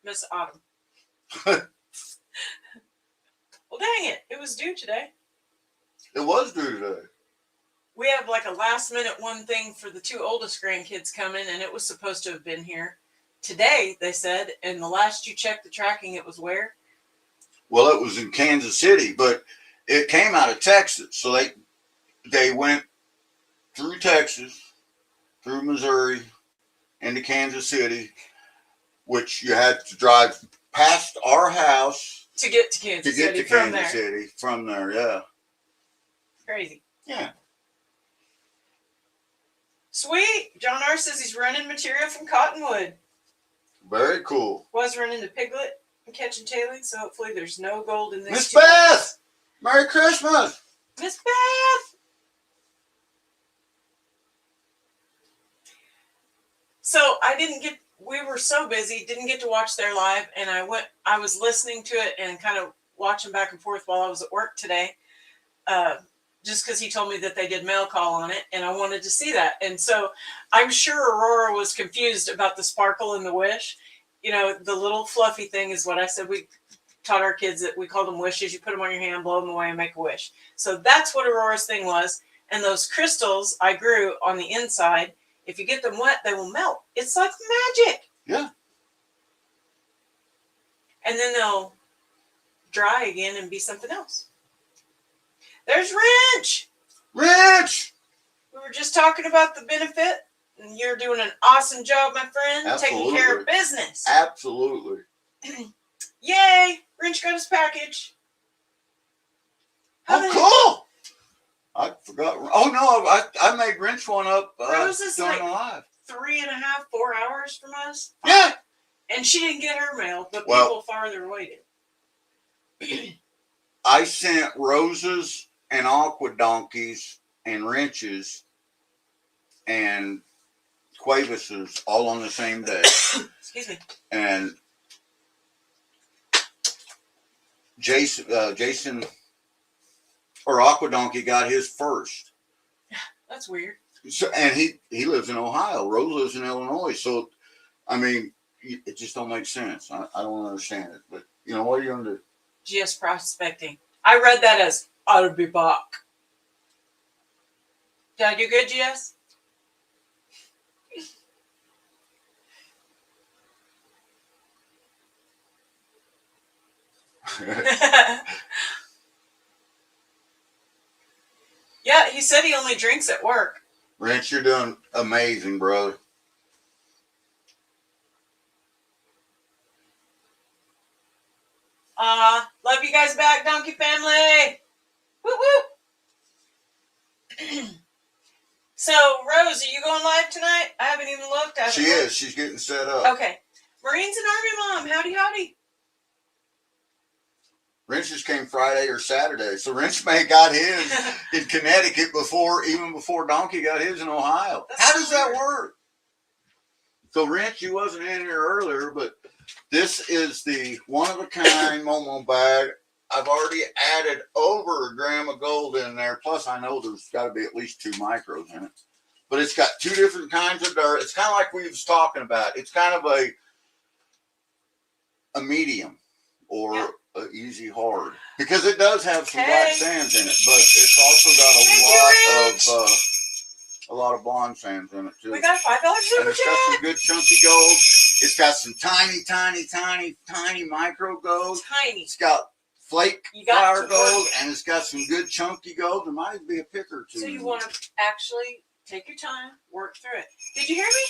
Miss Autumn. Well, dang it. It was due today. It was due today. We have like a last minute one thing for the 2 oldest grandkids coming, and it was supposed to have been here today, they said. And the last you checked the tracking, it was where? Well, it was in Kansas City, but it came out of Texas. So they went through Texas, through Missouri, into Kansas City, which you had to drive past our house To get to Kansas City from there. City from there, yeah. Crazy. Yeah. Sweet. John R. says he's running material from Cottonwood. Very cool. Was running to Piglet and catching tailings, so hopefully there's no gold in this. Miss Beth! Merry Christmas! Miss Beth! So we were so busy, didn't get to watch their live, and I was listening to it and kind of watching back and forth while I was at work today, just because he told me that they did mail call on it, and I wanted to see that. And so I'm sure Aurora was confused about the sparkle and the wish. You know, the little fluffy thing is what I said. We taught our kids that we called them wishes. You put them on your hand, blow them away, and make a wish. So that's what Aurora's thing was. And those crystals I grew on the inside, if you get them wet, they will melt. It's like magic. Yeah. And then they'll dry again and be something else. There's Wrench. Rich! We were just talking about the benefit, and you're doing an awesome job, my friend, taking care of business. Absolutely. Yay! Wrench got his package. Cool! I forgot. Oh, no, I made Wrench one up Rose is during like the live. 3.5, 4 hours from us. Yeah. And she didn't get her mail, but Well, people farther away did. I sent roses and aqua donkeys and wrenches and quavises all on the same day. Excuse me. And Jason or Aqua Donkey got his first. That's weird. So, and he lives in Ohio. Rose lives in Illinois. So, I mean, it just don't make sense. I don't understand it. But, you know, what are you going to do? GS prospecting. I read that as, I'll be back. Did I do good, GS? Yeah, he said he only drinks at work. Wrench, you're doing amazing, brother. Love you guys back, Donkey family. Woo woo. So, Rose, are you going live tonight? I haven't even looked. She is. She's getting set up. Okay. Marines and Army Mom, howdy, howdy. Wrench just came Friday or Saturday. So Wrench may got his in Connecticut even before Donkey got his in Ohio. How does that work? So Wrench, you wasn't in here earlier, but this is the one-of-a-kind Momo bag. I've already added over a gram of gold in there. Plus, I know there's got to be at least 2 micros in it. But it's got 2 different kinds of dirt. It's kind of like we was talking about. It's kind of a medium or a easy hard. Because it does have some black sands in it. But it's also got a lot of blonde sands in it, too. We got a $5 super and it's got some good chunky gold. It's got some tiny micro gold. Tiny. It's got flake flour gold, and it's got some good chunky gold. There might be a pick or 2. So you want to actually take your time, work through it. Did you hear me?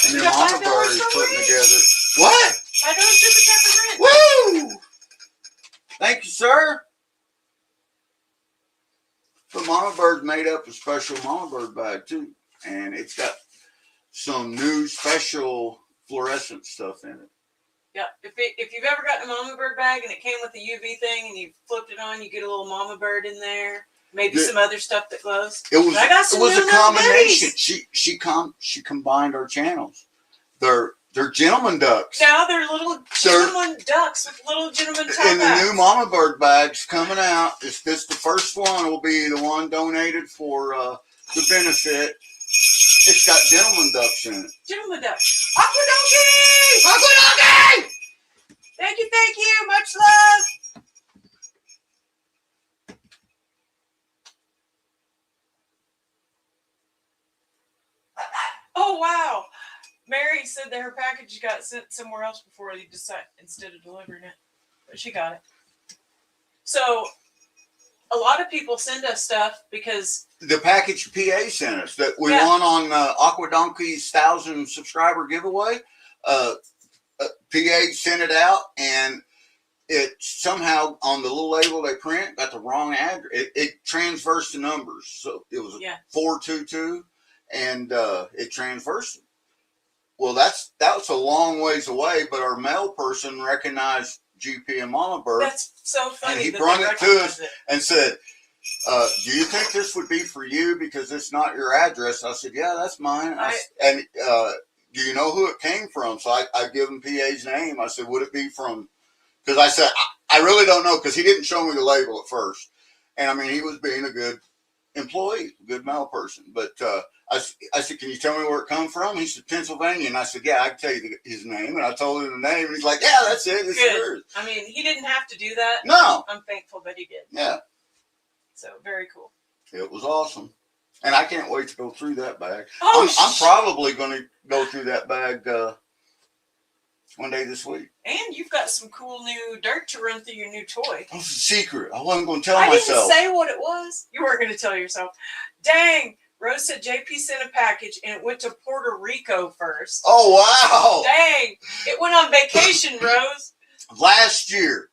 And You your got mama $5 bird is from putting Rich? together. What? $5 super chat for Rich. Woo! Thank you, sir. But Mama Bird made up a special Mama Bird bag too, and it's got some new special fluorescent stuff in it. Yeah, if you've ever gotten a Mama Bird bag and it came with a UV thing and you flipped it on, you get a little Mama Bird in there. Maybe some other stuff that glows. It was a combination. Goodies. She combined our channels. They're gentleman ducks. Now they're little gentleman ducks with little gentleman top And the hats. new Mama Bird bags coming out. Is this the first one? Will be the one donated for the benefit. It's got gentleman ducks in it. Gentleman ducks. Aqua Donkey! Aqua Donkey! Thank you. Much love. her package got sent somewhere else before they decided instead of delivering it, but she got it. So a lot of people send us stuff because the package PA sent us that we Yeah. won on Aqua Donkey's 1,000 subscriber giveaway. PA sent it out, and it somehow on the little label they print got the wrong address. It transversed the numbers, so it was 422, and it transversed it. Well, that was a long ways away, but our mail person recognized GP and Mama Bird. that's so funny. And he that brought they it to recognize us and said, do you think this would be for you because it's not your address? I said, yeah, that's mine. And do you know who it came from? So I give him PA's name. I said, would it be from, because I said, I really don't know, because he didn't show me the label at first. And I mean, he was being a good employee, good mail person. But I said, can you tell me where it come from? He said, Pennsylvania. And I said, yeah, I can tell you his name. And I told him the name. And he's like, yeah, that's it. It's Good. yours. I mean, he didn't have to do that. No. I'm thankful that he did. Yeah. So very cool. It was awesome. And I can't wait to go through that bag. Oh, I'm probably going to go through that bag one day this week. And you've got some cool new dirt to run through your new toy. It was a secret. I wasn't going to tell I myself. didn't say what it was. You weren't going to tell yourself. Dang. Rose said JP sent a package and it went to Puerto Rico first. Oh, wow. Dang. It went on vacation, Rose. Last year,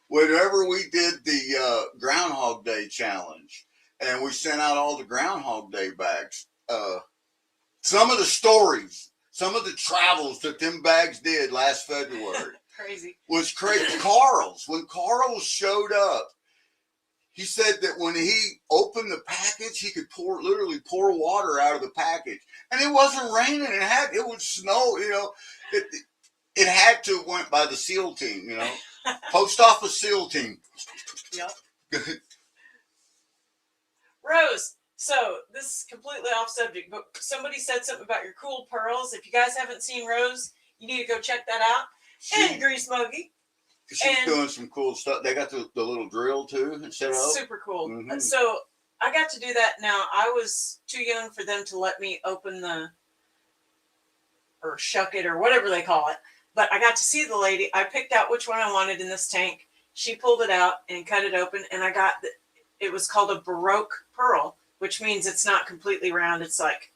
whenever we did the Groundhog Day challenge, and we sent out all the Groundhog Day bags, some of the stories, some of the travels that them bags did last February Crazy. was crazy. Carl's, when Carl showed up, he said that when he opened the package, he could literally pour water out of the package. And it wasn't raining. It would snow, you know. It had to went by the SEAL team, you know. Post office SEAL team. Yep. Rose, so this is completely off subject, but somebody said something about your cool pearls. If you guys haven't seen Rose, you need to go check that out. And Grease Mogi. She's doing some cool stuff. They got the little drill too set up. Super cool. Mm-hmm. So I got to do that. Now I was too young for them to let me open or shuck it or whatever they call it. But I got to see the lady. I picked out which one I wanted in this tank. She pulled it out and cut it open, and I got it was called a Baroque pearl, which means it's not completely round. It's like,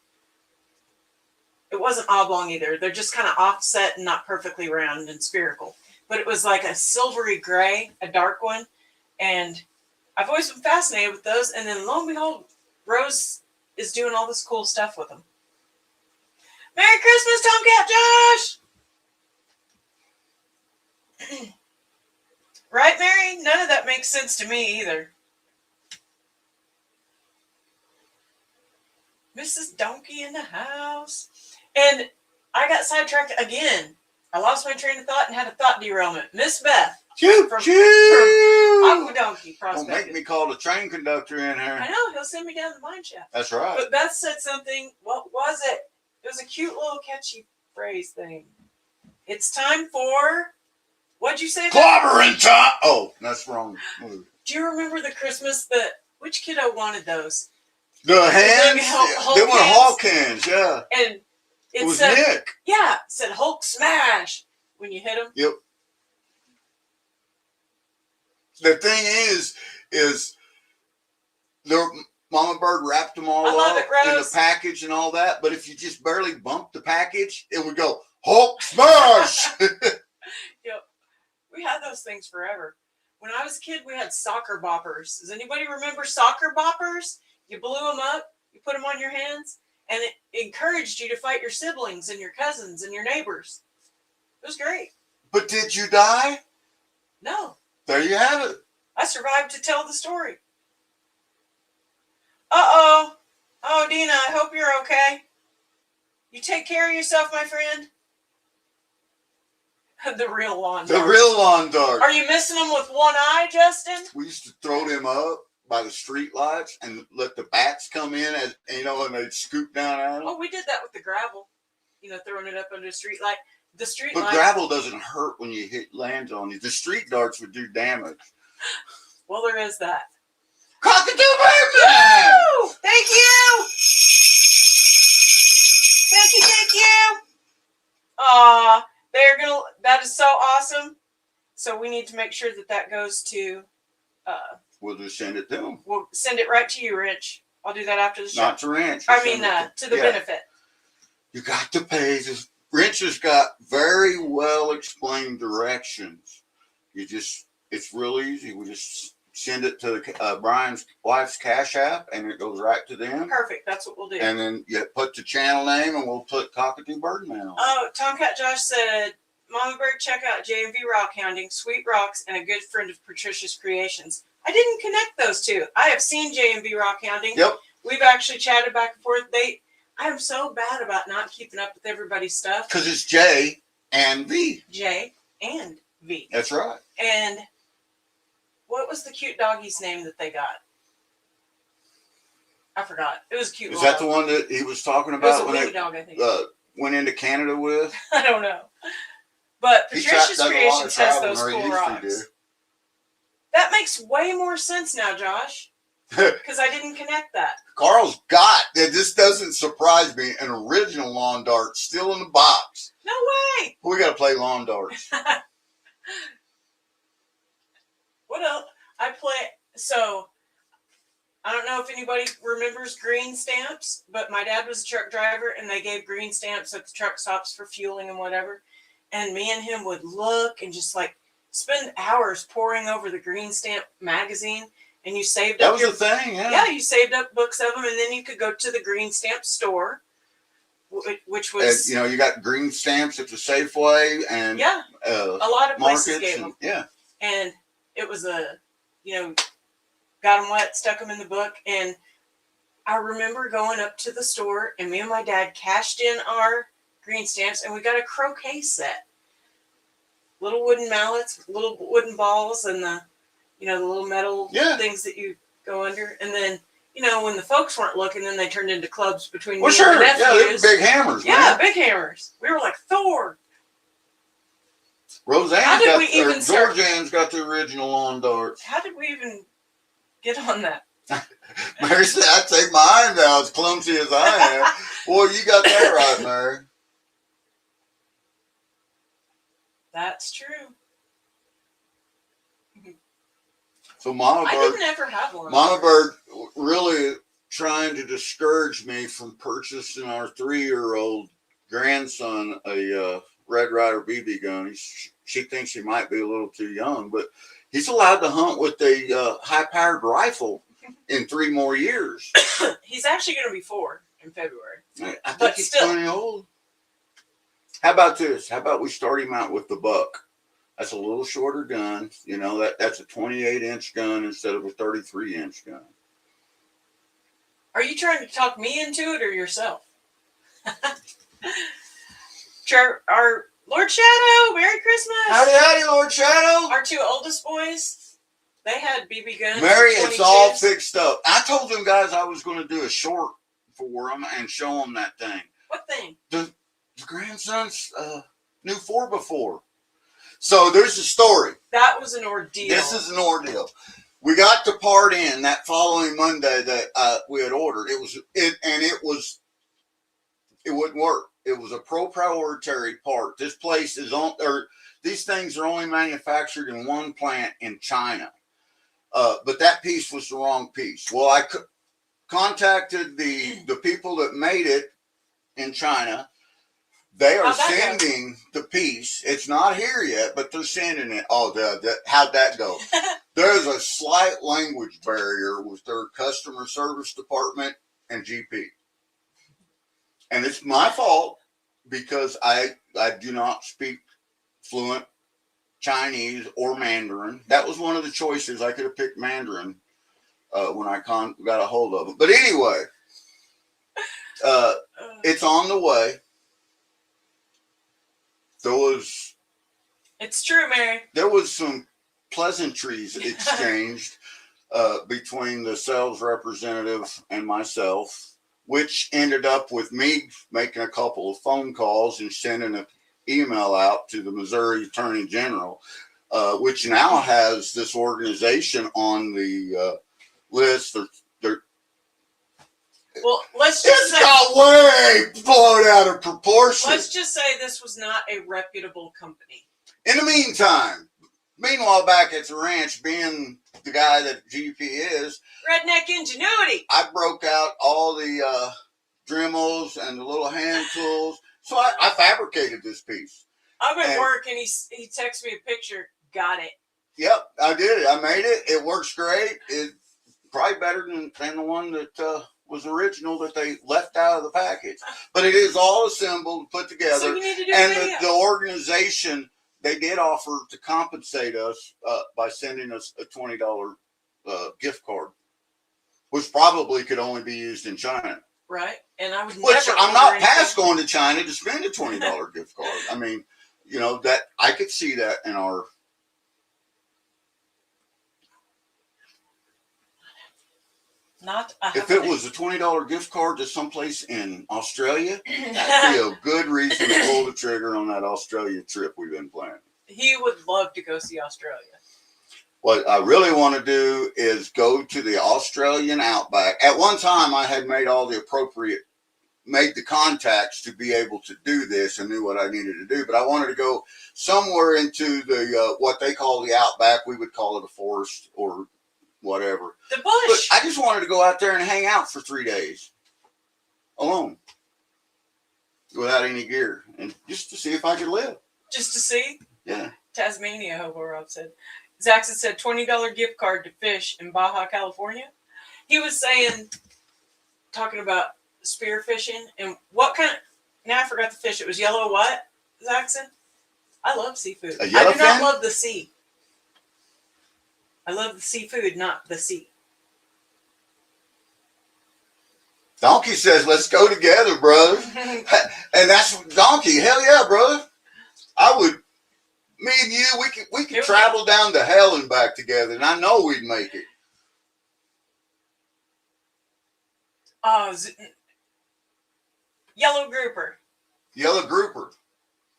it wasn't oblong either. They're just kind of offset and not perfectly round and spherical. But it was like a silvery gray, a dark one. And I've always been fascinated with those. And then lo and behold, Rose is doing all this cool stuff with them. Merry Christmas, Tomcat Josh! Right, Mary? None of that makes sense to me either. Mrs. Donkey in the house. And I got sidetracked again. I lost my train of thought and had a thought derailment. Miss Beth. Choo, from choo. Aqua Donkey Don't make me call the train conductor in here. I know. He'll send me down the mine shaft. That's right. But Beth said something. What was it? It was a cute little catchy phrase thing. It's time for... What'd you say? Clobbering time. Oh, that's wrong. Do you remember the Christmas that... Which kiddo wanted those? The hands? They were Hulk hands, yeah. And it was said, Nick. Yeah, it said Hulk smash when you hit him. Yep. The thing is the Mama Bird wrapped them all up in the package and all that. But if you just barely bump the package, it would go Hulk smash. Yep. We had those things forever. When I was a kid, we had soccer boppers. Does anybody remember soccer boppers? You blew them up, you put them on your hands, and it encouraged you to fight your siblings and your cousins and your neighbors. It was great. But did you die? No. There you have it. I survived to tell the story. Uh-oh. Oh, Dina, I hope you're okay. You take care of yourself, my friend. The real lawn dart. The real lawn dart. Are you missing them with one eye, Justin? We used to throw them up by the street lights and let the bats come in and they'd scoop down at them. Oh, we did that with the gravel. Throwing it up under the street light. But gravel doesn't hurt when you lands on you. The street darts would do damage. Well, there is that. Cockatoo birthday! Woo! Thank you! Thank you, thank you! That is so awesome. So we need to make sure that goes to, We'll just send it to them. we'll send it right to you, Rich. I'll do that after the show. Not to Ranch. I mean, to the benefit. You got to pay. Ranch has got very well explained directions. It's real easy. We just send it to Brian's wife's Cash App, and it goes right to them. Perfect. That's what we'll do. And then you put the channel name, and we'll put Cockatoo Birdman on. Oh, Tomcat Josh said, Mama Bird, check out JMV Rock Hounding, Sweet Rocks, and a good friend of Patricia's Creations. I didn't connect those two. I have seen JMV Rock Hounding. Yep. We've actually chatted back and forth. I am so bad about not keeping up with everybody's stuff. Because it's J and V. J and V. That's right. And what was the cute doggy's name that they got? I forgot. It was a cute. Is that the one that he was talking about when they dog, I think. Went into Canada with? I don't know. But Patricia's Creations has those cool rocks. That makes way more sense now, Josh. Because I didn't connect that. Carl's got, this doesn't surprise me, an original lawn dart still in the box. No way. We got to play lawn darts. What else? So, I don't know if anybody remembers green stamps, but my dad was a truck driver, and they gave green stamps at the truck stops for fueling and whatever. And me and him would look and just like spend hours poring over the green stamp magazine. And you saved up. That was the thing, yeah. Yeah, you saved up books of them, and then you could go to the green stamp store, which was. And, you got green stamps at the Safeway, and a lot of places gave them. Yeah, and it was got them wet, stuck them in the book, and I remember going up to the store, and me and my dad cashed in our green stamps, and we got a croquet set, little wooden mallets, little wooden balls, and the little metal things that you go under. And then, when the folks weren't looking, then they turned into clubs between me and the nephews. Yeah, they were big hammers, man. Yeah, big hammers. We were like Thor. Georgianne's got the original lawn darts. How did we even get on that? Mary said, I take mine down as clumsy as I am. Boy, you got that right, Mary. That's true. So Mama I Bird, didn't ever have one. Mama Bird really trying to discourage me from purchasing our 3-year-old grandson a Red Ryder BB gun. She thinks he might be a little too young, but he's allowed to hunt with a high-powered rifle in 3 more years. He's actually going to be 4 in February. I think he's 20 old. How about this? How about we start him out with the Buck? That's a little shorter gun. That's a 28-inch gun instead of a 33-inch gun. Are you trying to talk me into it or yourself? Our Lord Shadow, Merry Christmas. Howdy, Lord Shadow. Our 2 oldest boys, they had BB guns. Mary, it's all fixed up. I told them guys I was going to do a short for them and show them that thing. What thing? The grandson's new 4x4. So there's a story. That was an ordeal. This is an ordeal. We got the part in that following Monday that we had ordered. It wouldn't work. It was a proprietary part. This place these things are only manufactured in one plant in China. But that piece was the wrong piece. Well, I contacted the people that made it in China. They are sending the piece. It's not here yet, but they're sending it. Oh, how'd that go? There's a slight language barrier with their customer service department and GP. And it's my fault because I do not speak fluent Chinese or Mandarin. That was one of the choices. I could have picked Mandarin when I got a hold of it. But anyway, it's on the way. It's true, Mary. There was some pleasantries exchanged between the sales representative and myself, which ended up with me making a couple of phone calls and sending an email out to the Missouri Attorney General, which now has this organization on the list. Well, let's just It's say, got way blown out of proportion. let's just say this was not a reputable company. In the meanwhile, back at the ranch, being the guy that GP is, Redneck ingenuity. I broke out all the Dremels and the little hand tools. So I fabricated this piece. I'm at And- work and he texted me a picture. Got it. Yep, I did it. I made it. It works great. It's probably better than the one that was original that they left out of the package. But it is all assembled, put together. So you need to do a And video. the organization, they did offer to compensate us by sending us a $20 gift card, which probably could only be used in China. Right? And I would Which never I'm order not anything. past going to China to spend a $20 gift card. I mean, you know, that I could see that in our. Not If it was a $20 gift card to someplace in Australia, that'd be a good reason to pull the trigger on that Australia trip we've been planning. He would love to go see Australia. What I really want to do is go to the Australian outback. At one time, I had made the contacts to be able to do this and knew what I needed to do. But I wanted to go somewhere into the what they call the outback. We would call it a forest or whatever. The But bush. I just wanted to go out there and hang out for 3 days alone without any gear and just to see if I could live. Just to see. Yeah. Tasmania, Hobo Rob said. Zaxxon said $20 gift card to fish in Baja, California. He was saying, talking about spear fishing and what kind of, now I forgot the fish. It was yellow what, Zaxxon? I love seafood. A I do not yellowfin? love the sea. I love the seafood, not the sea. Donkey says, let's go together, brother. And that's Donkey. Hell yeah, brother. Me and you, we could travel down to hell and back together, and I know we'd make it. Yellow grouper. Yellow grouper.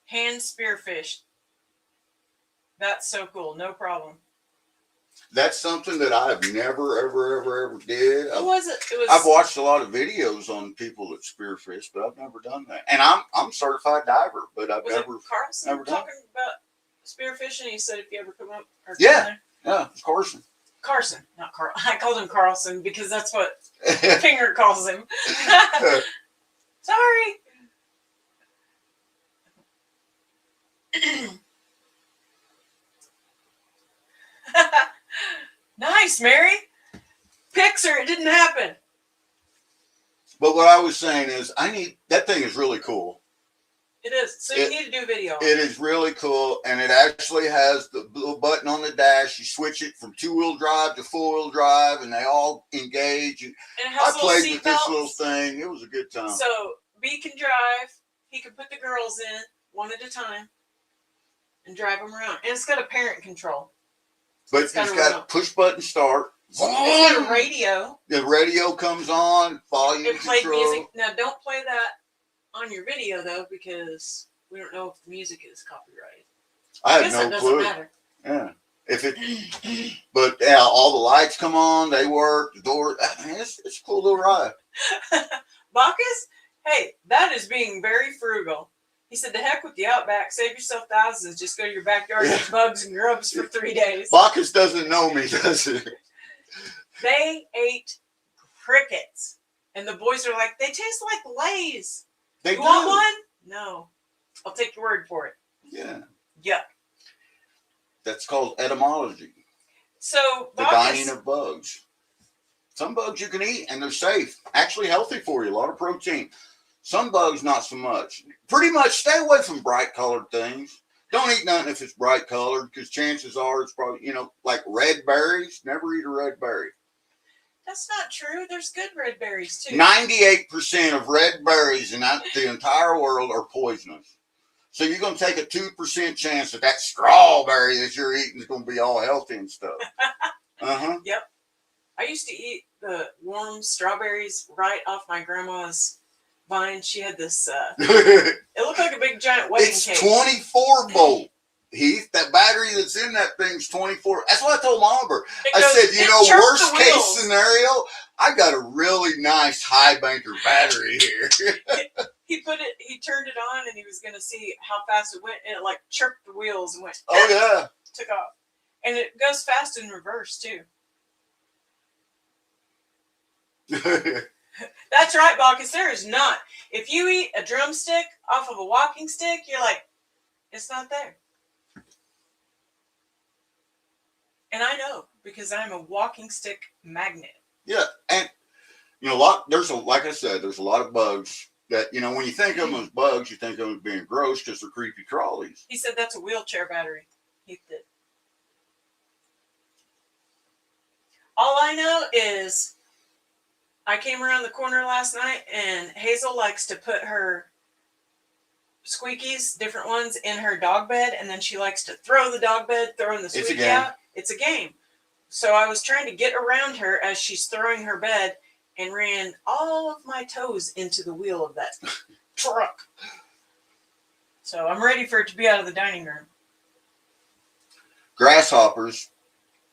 Hand spearfish. That's so cool. No problem. That's something that I've never, ever did. What was it? It was. I've watched a lot of videos on people that spearfish, but I've never done that. And I'm a certified diver, but I've Was never. it Carlson never done talking about spearfishing? He said if you ever come up. Or Yeah. come there. Yeah, of course. Carson, not Carl. I called him Carlson because that's what Finger calls him. Sorry. Nice, Mary. Pixar, it didn't happen. But what I was saying is, that thing is really cool. It is. So you need to do video. It is really cool, and it actually has the little button on the dash. You switch it from 2-wheel drive to 4-wheel drive, and they all engage. And And it I has little played seat with this little belts. thing. It was a good time. So B can drive. He can put the girls in one at a time and drive them around. And it's got a parent control. But it's it's got a got remote. push button start. It's got a radio. The radio comes on, volume It played control. music. Now don't play that on your video though, because we don't know if the music is copyrighted. I guess have that no doesn't clue. matter. Yeah. But yeah, all the lights come on, they work, the door. I mean, it's a cool little ride. Bacchus, hey, that is being very frugal. He said, "The heck with the outback. Save yourself thousands. Just go to your backyard and eat bugs and grubs for 3 days." Bacchus doesn't know me, does he? They ate crickets, and the boys are like, "They taste like Lay's. They You do. want one?" No, I'll take your word for it. Yeah. Yuck. That's called etymology. So The Bacchus, dining of bugs. Some bugs you can eat and they're safe. Actually healthy for you. A lot of protein. Some bugs, not so much. Pretty much stay away from bright colored things. Don't eat nothing if it's bright colored because chances are it's probably, like red berries. Never eat a red berry. that's not true. There's good red berries too. 98% of red berries in the entire world are poisonous. So you're going to take a 2% chance that strawberry that you're eating is going to be all healthy and stuff. Uh-huh. Yep. I used to eat the warm strawberries right off my grandma's vine. She had this, it looked like a big giant wedding It's cake. 24 volt. Heath, that battery that's in that thing's 24. That's what I told MamaBird. I goes, said, you it know, chirped worst the case wheels. scenario, I got a really nice high banker battery here. He turned it on and he was going to see how fast it went. And it like chirped the wheels and went, Oh, yeah. took off. And it goes fast in reverse too. That's right, Bacchus. There is not. If you eat a drumstick off of a walking stick, you're like, it's not there. And I know because I'm a walking stick magnet. Yeah, and you know, like I said, there's a lot of bugs that, you know, when you think of them as bugs, you think of them as being gross because they're creepy crawlies. He said that's a wheelchair battery. He did. All I know is I came around the corner last night and Hazel likes to put her squeakies, different ones, in her dog bed, and then she likes to throw the dog bed, throwing the squeaky out. It's a game. So I was trying to get around her as she's throwing her bed and ran all of my toes into the wheel of that truck. So I'm ready for it to be out of the dining room. Grasshoppers,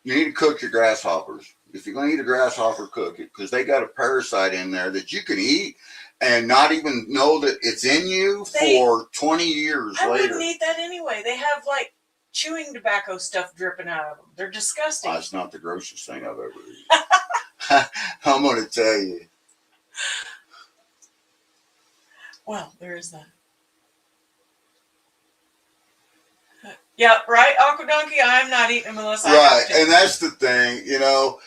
you need to cook your grasshoppers. If you're going to eat a grasshopper, cook it, because they got a parasite in there that you can eat and not even know that it's in you for 20 years later. I later. wouldn't eat that anyway. They have like chewing tobacco stuff dripping out of them. They're disgusting. That's not the grossest thing I've ever eaten. I'm going to tell you. Well, there is that. Yeah, right, Aqua Donkey? I'm not eating them unless I have to. Right, and that's the thing, you know.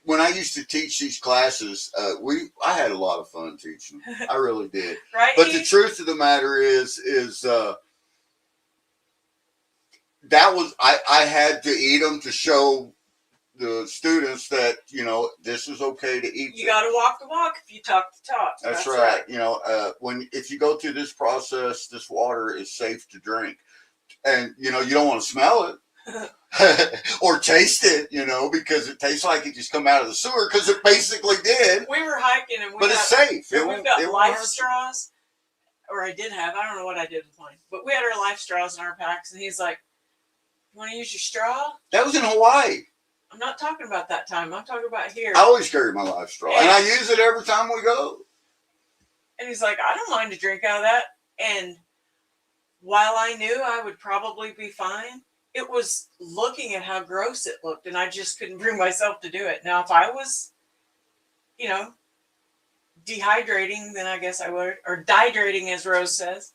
When I used to teach these classes, I had a lot of fun teaching. I really did. Right. But the truth of the matter is that was I had to eat them to show the students that, you know, this is okay to eat. You got to walk the walk if you talk the talk. That's right. You know, if you go through this process, this water is safe to drink, and you know you don't want to smell it. Or taste it, you know, because it tastes like it just come out of the sewer, because it basically did. We were hiking and it's safe. We've got life straws, or I did have. I don't know what I did with mine, but we had our life straws in our packs, and he's like, "You want to use your straw?" That was in Hawaii. I'm not talking about that time. I'm talking about here. I always carry my life straw, and I use it every time we go. And he's like, "I don't mind to drink out of that." And while I knew I would probably be fine, it was looking at how gross it looked, and I just couldn't bring myself to do it. Now, if I was, you know, dehydrating, then I guess I would, or dehydrating, as Rose says.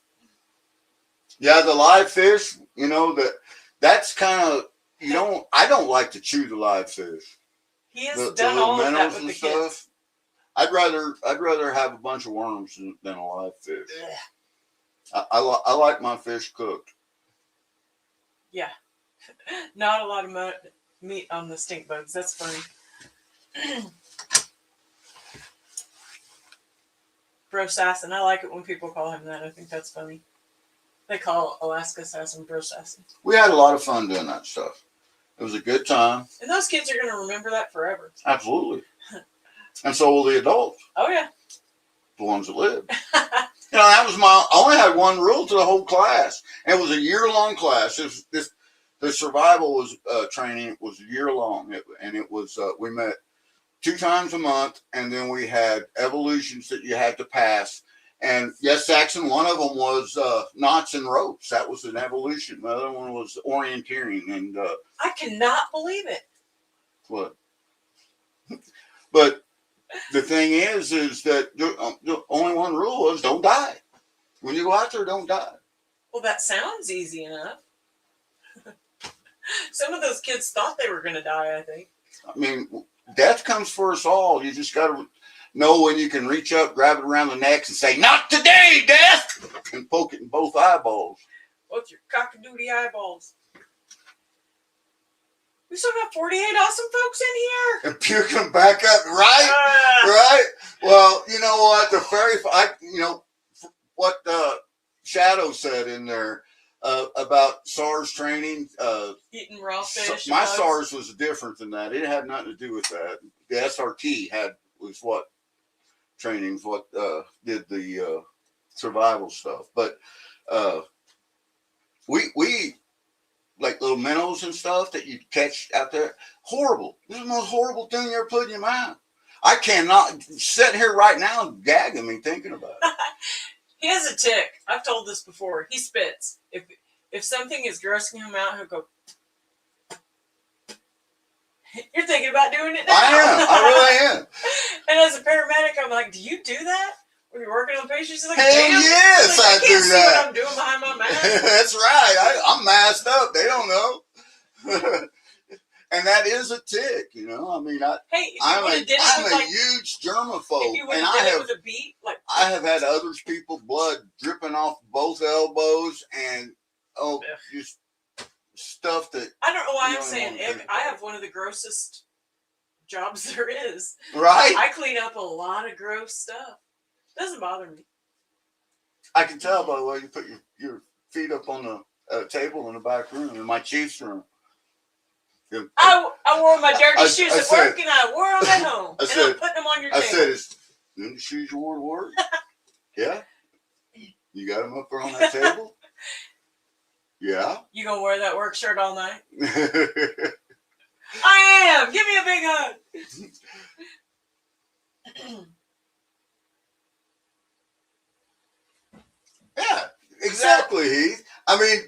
Yeah, the live fish, you know, that's kind of, I don't like to chew the live fish. He has done all of that with the kids. I'd rather have a bunch of worms than a live fish. I like my fish cooked. Yeah. Not a lot of meat on the stink bugs. That's funny. Bro Sassin. I like it when people call him that. I think that's funny. They call Alaska Sassin Bro Sassin. We had a lot of fun doing that stuff. It was a good time. And those kids are going to remember that forever. Absolutely. And so will the adults. Oh, yeah. The ones that live. You know, I only had one rule to the whole class. And it was a year-long class. The survival training was year-long. And it was, we met 2 times a month. And then we had evolutions that you had to pass. And yes, Saxon, one of them was knots and ropes. That was an evolution. The other one was orienteering. And I cannot believe it. What? But the thing is that the only one rule was don't die. When you go out there, don't die. Well, that sounds easy enough. Some of those kids thought they were going to die, I think. I mean, death comes for us all. You just got to know when you can reach up, grab it around the neck, and say, "Not today, death!" and poke it in both eyeballs. Both your cock-a-doodle eyeballs. We still got 48 awesome folks in here. And puke them back up, right? Right? Well, you know what? The fairy, what Shadow said in there about SARS training. Eating raw fish. My SARS was different than that. It had nothing to do with that. The SRT was what trainings, what did the survival stuff. But we minnows and stuff that you catch out there. Horrible. This is the most horrible thing you ever put in your mouth. I cannot sit here right now gagging me thinking about it. He has a tick. I've told this before. He spits. If something is grossing him out, he'll go. You're thinking about doing it now. I really am. And as a paramedic, I'm like, do you do that when you're working on patients? He's like, Hell damn. yes, Like, I can't do see that. what I'm doing behind my mask. That's right. I'm masked up. They don't know. And that is a tick, you know. I mean, Hey, if you I'm would have did it with a like, huge germaphobe, if you would and have I did it have with a beat, like I have had other people's blood dripping off both elbows, and just stuff that I don't know why you I'm don't saying want to think I about. have one of the grossest jobs there is. Right? I clean up a lot of gross stuff. Doesn't bother me. I can tell by the way you put your feet up on the table in the back room, in my chief's room. I wore my dirty shoes at said- work and I wore them at home. I And said- I'm putting them on your I table. said, "Is them the shoes you wore to work?" Yeah. You got them up there on that table? Yeah. You gonna wear that work shirt all night? I am. Give me a big hug. Yeah, exactly, Heath. I mean,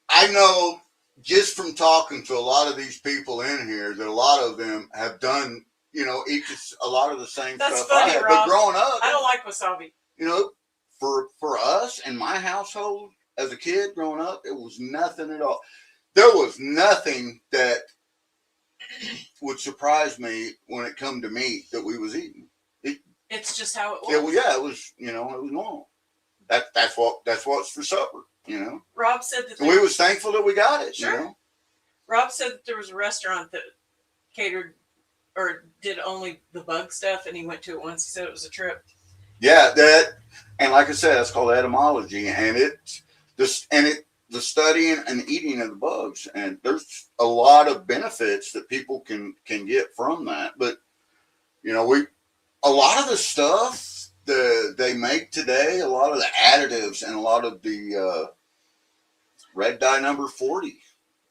I know just from talking to a lot of these people in here that a lot of them have done, you know, eat a lot of the same That's stuff funny, I have. Rob. But growing up, I don't like wasabi. you know, for us in my household as a kid growing up, it was nothing at all. There was nothing that would surprise me when it come to meat that we was eating. It's just how it was. It was, you know, it was normal. That's what's for supper, you know. Rob said that And we was thankful that we got it, Sure. you know. Rob said that there was a restaurant that catered or did only the bug stuff, and he went to it once. He said it was a trip. Yeah, and like I said, that's called etymology, and the studying and eating of the bugs, and there's a lot of benefits that people can get from that. But you know, a lot of the stuff that they make today, a lot of the additives and a lot of the red dye number 40,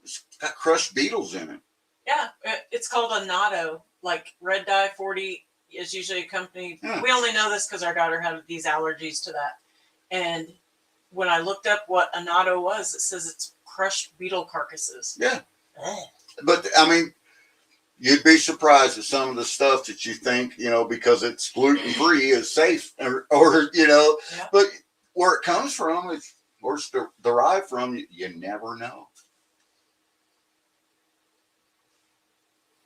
it's got crushed beetles in it. Yeah, it's called a natto. Like red dye 40 is usually accompanied. Yeah. We only know this because our daughter had these allergies to that. And when I looked up what a natto was, it says it's crushed beetle carcasses. Yeah. Ugh. But I mean, you'd be surprised at some of the stuff that you think, you know, because it's gluten free is safe, or you know, Yeah. but where it comes from, where it's derived from, you never know.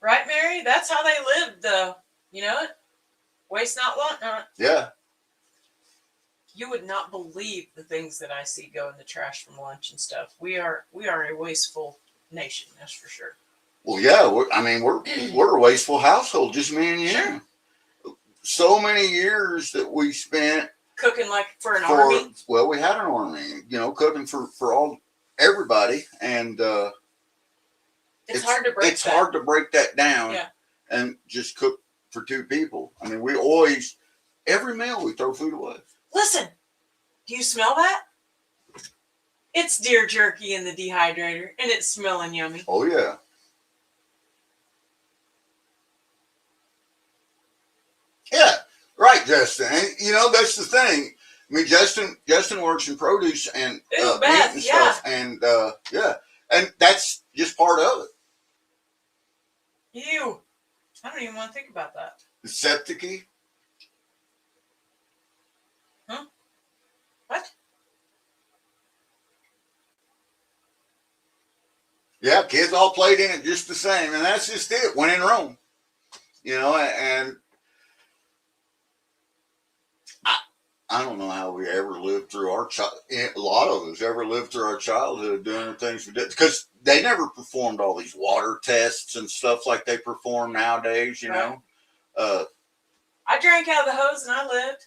Right, Mary? That's how they lived, though. You know it? Waste not, want not. Yeah. You would not believe the things that I see go in the trash from lunch and stuff. We are a wasteful nation, that's for sure. Well, yeah. We're a wasteful household, just me and you. Sure. So many years that we spent Cooking like for an army. Well, we had an army, you know, cooking for everybody, and It's hard to break It's that. hard to break that down, Yeah. and just cook for two people. I mean, every meal we throw food away. Listen, do you smell that? It's deer jerky in the dehydrator, and it's smelling yummy. Oh yeah. Yeah, right, Justin. And, you know, that's the thing. I mean, Justin works in produce and Ooh, meat Beth, and yeah. stuff, and and that's just part of it. Ew. I don't even want to think about that. The septic-y. What? Yeah, kids all played in it just the same, and that's just it. When in Rome, you know, and I don't know how we ever lived through a lot of us ever lived through our childhood doing the things we did, because they never performed all these water tests and stuff like they perform nowadays, you know. I drank out of the hose and I lived.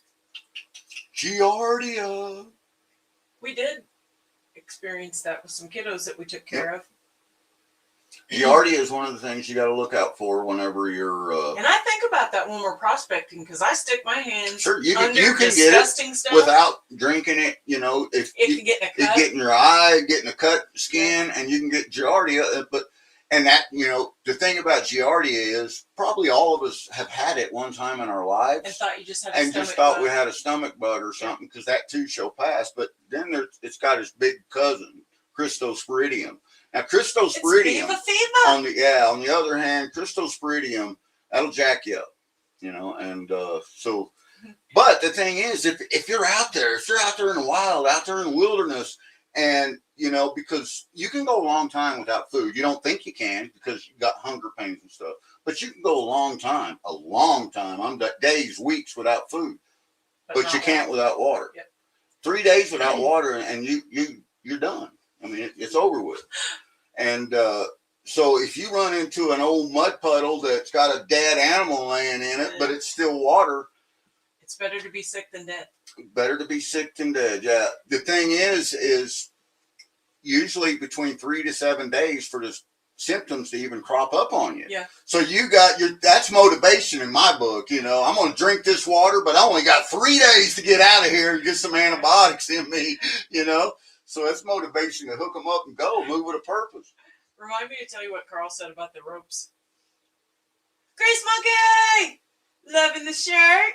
Giardia. We did experience that with some kiddos that we took care of. Giardia is one of the things you got to look out for whenever you're. And I think about that when we're prospecting because I stick my hands Sure, you under can get disgusting it stuff without drinking it. You know, if it you, can get in a it cut. get in your eye, get in a cut skin, and you can get Giardia. And that, you know, the thing about Giardia is probably all of us have had it one time in our lives. And thought you just had a and stomach just thought bug. we had a stomach bug or something, because that too shall pass. But then it's got its big cousin, Cristosporidium. Now, Cristosporidium, on the other hand, Cristosporidium, that'll jack you up, you know. And so, but the thing is, if you're out there in the wild, out there in the wilderness, and you know, because you can go a long time without food. You don't think you can because you got hunger pains and stuff, but you can go a long time. I'm days, weeks without food, but you can't without water. Yep. 3 days without water, and you're done. I mean, it's over with. And so if you run into an old mud puddle that's got a dead animal laying in it, but it's still water, it's better to be sick than dead. Better to be sick than dead. Yeah. The thing is usually between 3 to 7 days for the symptoms to even crop up on you. Yeah. So that's motivation in my book. You know, I'm going to drink this water, but I only got 3 days to get out of here and get some antibiotics in me, you know? So that's motivation to hook them up and go, move with a purpose. Remind me to tell you what Carl said about the ropes. Grace Monkey! Loving the shirt?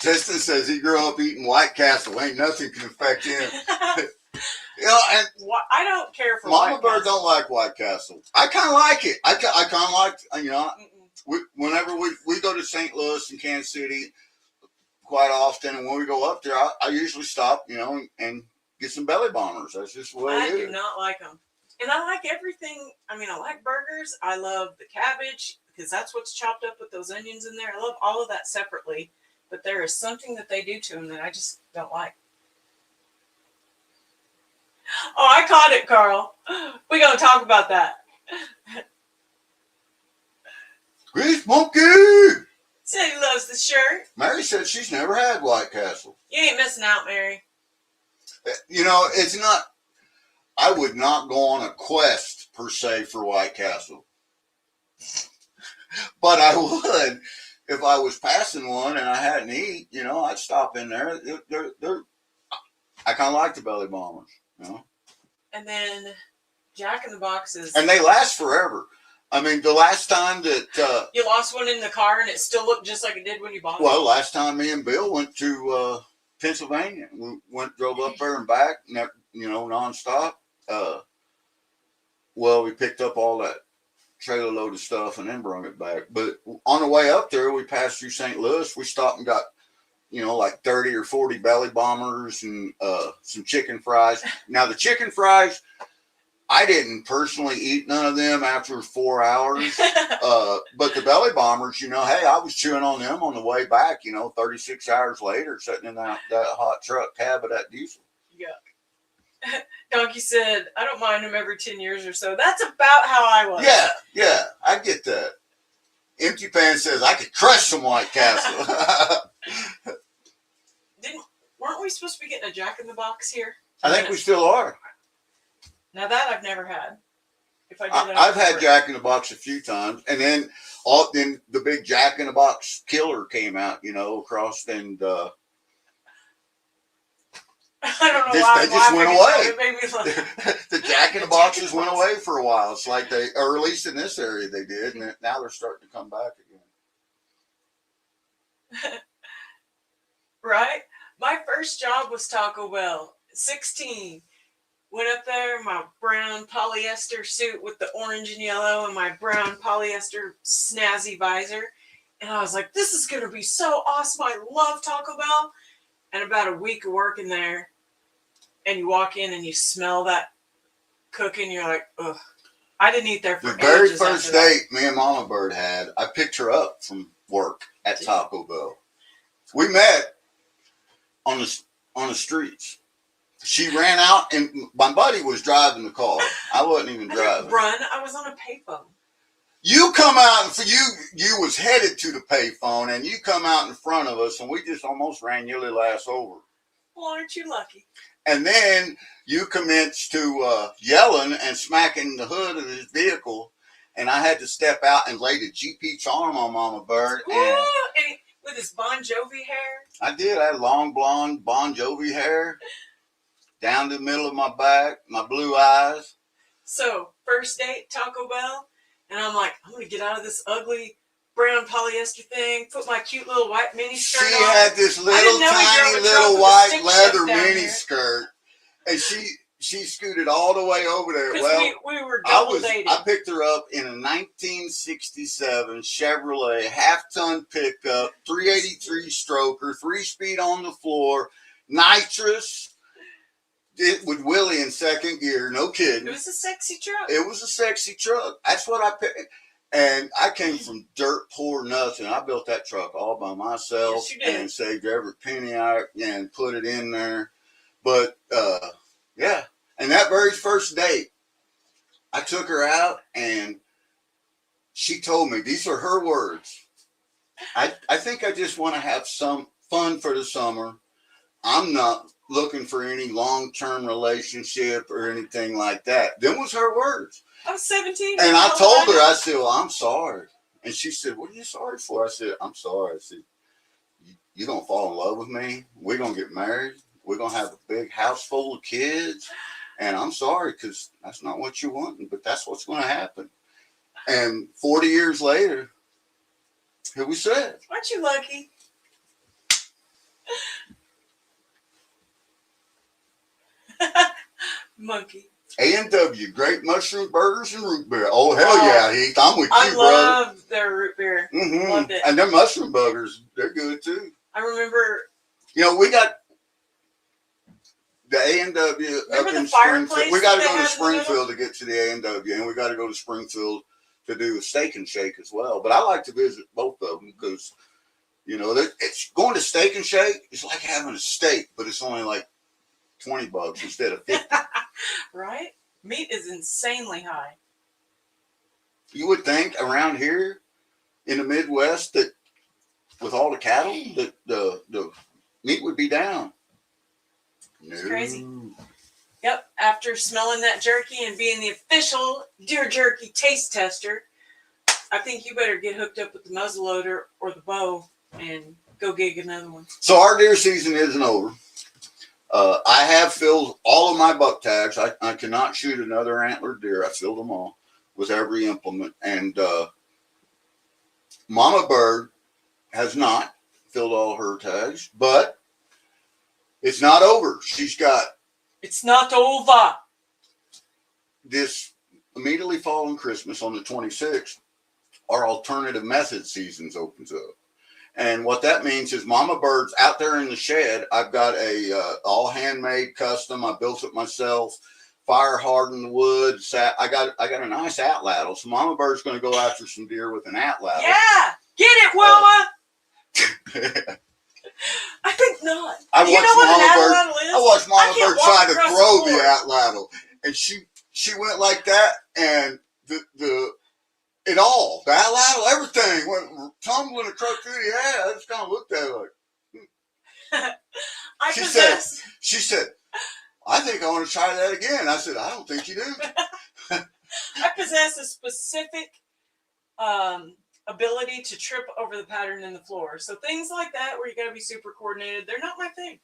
Justin says he grew up eating White Castle. Ain't nothing can affect him. You know, and I don't care for MamaBirds don't like White Castle. I kind of like it. I kind of like, you know, whenever we go to St. Louis and Kansas City quite often, and when we go up there, I usually stop, you know, and get some belly bombers. That's just the way it is. I do not like them. And I like everything. I mean, I like burgers. I love the cabbage because that's what's chopped up with those onions in there. I love all of that separately. But there is something that they do to them that I just don't like. Oh, I caught it, Carl. We're going to talk about that. Grace Monkey! Said he loves the shirt. Mary said she's never had White Castle. You ain't missing out, Mary. You know, it's not, I would not go on a quest per se for White Castle. But I would, if I was passing one and I hadn't eat, you know, I'd stop in there. I kind of like the belly bombers, you know. And then Jack in the Boxes. And they last forever. I mean, the last time that... you lost one in the car and it still looked just like it did when you bought it? Well, last time me and Bill went to Pennsylvania. We drove up there and back, you know, nonstop. Well, we picked up all that trailer load of stuff and then brought it back. But on the way up there, we passed through St. Louis. We stopped and got, you know, like 30 or 40 belly bombers and some chicken fries. Now, the chicken fries, I didn't personally eat none of them after 4 hours. But the belly bombers, you know, hey, I was chewing on them on the way back, you know, 36 hours later, sitting in that hot truck cab of that diesel. Yeah. Donkey said, I don't mind them every 10 years or so. That's about how I was. Yeah, I get that. Empty Pan says, I could crush some White Castle. Weren't we supposed to be getting a Jack in the Box here? I think we still are. Now that I've never had. If I did, I've had Jack in the Box a few times, and then the big Jack in the Box killer came out, you know, across and I don't know why. They just went away. It made me laugh. The Jack in the Boxes went away for a while. It's like or at least in this area they did, and now they're starting to come back again. Right? My first job was Taco Bell. 16. Went up there, my brown polyester suit with the orange and yellow and my brown polyester snazzy visor. And I was like, this is going to be so awesome. I love Taco Bell. And about a week of working there, and you walk in and you smell that cooking, you're like, ugh. I didn't eat there for the very ages first date me and Mama Bird had, I picked her up from work at Taco Bell. We met on the streets. She ran out, and my buddy was driving the car. I wasn't even driving. Run. I was on a payphone. You come out, and you was headed to the payphone, and you come out in front of us, and we just almost ran your little ass over. Well, aren't you lucky? And then you commenced to yelling and smacking the hood of his vehicle, and I had to step out and lay the GP charm on Mama Bird. Ooh, And with his Bon Jovi hair. I did. I had long blonde Bon Jovi hair down the middle of my back, my blue eyes. So, first date, Taco Bell, and I'm like, I'm going to get out of this ugly brown polyester thing, put my cute little white mini skirt She on. had this little tiny little white leather mini skirt, and she scooted all the way over there. Well, we were double dating. I picked her up in a 1967 Chevrolet half-ton pickup, 383 stroker, 3-speed on the floor, nitrous. It with Willie in second gear, no kidding. It was a sexy truck. It was a sexy truck. That's what I picked. And I came from dirt poor nothing. I built that truck all by myself. Yes, you did. And saved every penny and put it in there. But yeah. And that very first date, I took her out and she told me, these are her words. I think I just want to have some fun for the summer. I'm not looking for any long-term relationship or anything like that. Them was her words. I was 17. And I told her, I said, well, I'm sorry. And she said, what are you sorry for? I said, I'm sorry. I said, you don't fall in love with me. We're going to get married. We're going to have a big house full of kids. And I'm sorry, because that's not what you're wanting, but that's what's going to happen. And 40 years later, here we sit. Aren't you lucky? Monkey. A&W, Great Mushroom Burgers and Root Beer. Oh, hell yeah, Heath. I'm with you, brother. I love their root beer. Loved it. And their mushroom burgers, they're good too. I remember. You know, we got the A&W up in Springfield. We got to go to Springfield to get to the A&W, and we got to go to Springfield to do a Steak and Shake as well. But I like to visit both of them because, you know, it's going to Steak and Shake. It's like having a steak, but it's only like $20 instead of $50. Right? Meat is insanely high. You would think around here in the Midwest that with all the cattle, that the meat would be down. It's crazy. Yep. After smelling that jerky and being the official deer jerky taste tester, I think you better get hooked up with the muzzleloader or the bow and go gig another one. So our deer season isn't over. I have filled all of my buck tags. I cannot shoot another antlered deer. I filled them all with every implement. And Mama Bird has not filled all her tags, but it's not over. She's got... It's not over. This immediately following Christmas on the 26th, our alternative method seasons opens up. And what that means is Mama Bird's out there in the shed. I've got a all handmade custom. I built it myself, fire hardened wood. I got a nice atlatl. So Mama Bird's going to go after some deer with an atlatl. Yeah, get it, Wilma. I think not. I watched Mama Bird try to throw the atlatl, and she went like that, and the atlatl, everything went tumbling across through the air. I just kind of looked at her like. She said, I think I want to try that again. I said, I don't think you do. I possess a specific ability to trip over the pattern in the floor. So things like that where you got to be super coordinated, they're not my thing.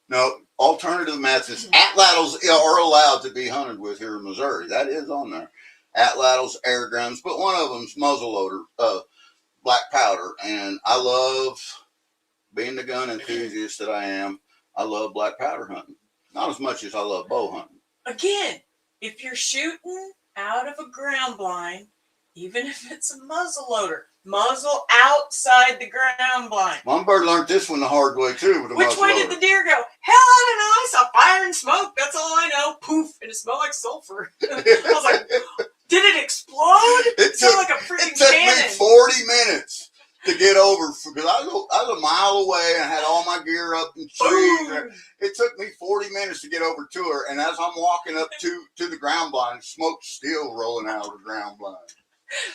No, alternative methods. Atlatls are allowed to be hunted with here in Missouri. That is on there. Atlatls, air guns, but one of them's muzzleloader, black powder. And I love, being the gun enthusiast that I am, I love black powder hunting. Not as much as I love bow hunting. Again, if you're shooting out of a ground blind, even if it's a muzzleloader, muzzle outside the ground blind. Mama Bird learned this one the hard way too. With Which way did the deer go? Hell, I don't know. I saw fire and smoke. That's all I know. Poof, and it smelled like sulfur. I was like, did it explode? It sounded like a freaking cannon. It took me 40 minutes to get over because I was a mile away and had all my gear up in trees. It took me 40 minutes to get over to her, and as I'm walking up to the ground blind, smoke's still rolling out of the ground blind.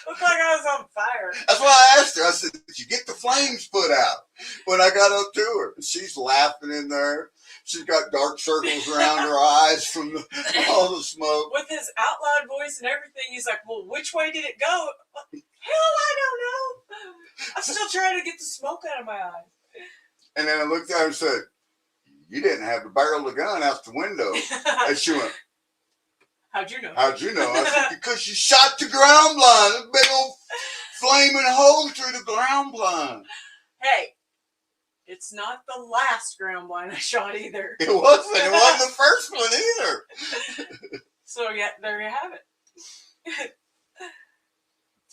Looked like I was on fire. That's why I asked her. I said, did you get the flames put out? When I got up to her, and she's laughing in there. She's got dark circles around her eyes from all the smoke. With his out loud voice and everything, he's like, well, which way did it go? Hell, I don't know. I'm still trying to get the smoke out of my eyes. And then I looked at her and said, you didn't have to barrel the gun out the window. And she went, how'd you know? How'd you know? I said, because you shot the ground blind. A big old flaming hole through the ground blind. Hey, it's not the last ground blind I shot either. It wasn't. It wasn't the first one either. So, yeah, there you have it.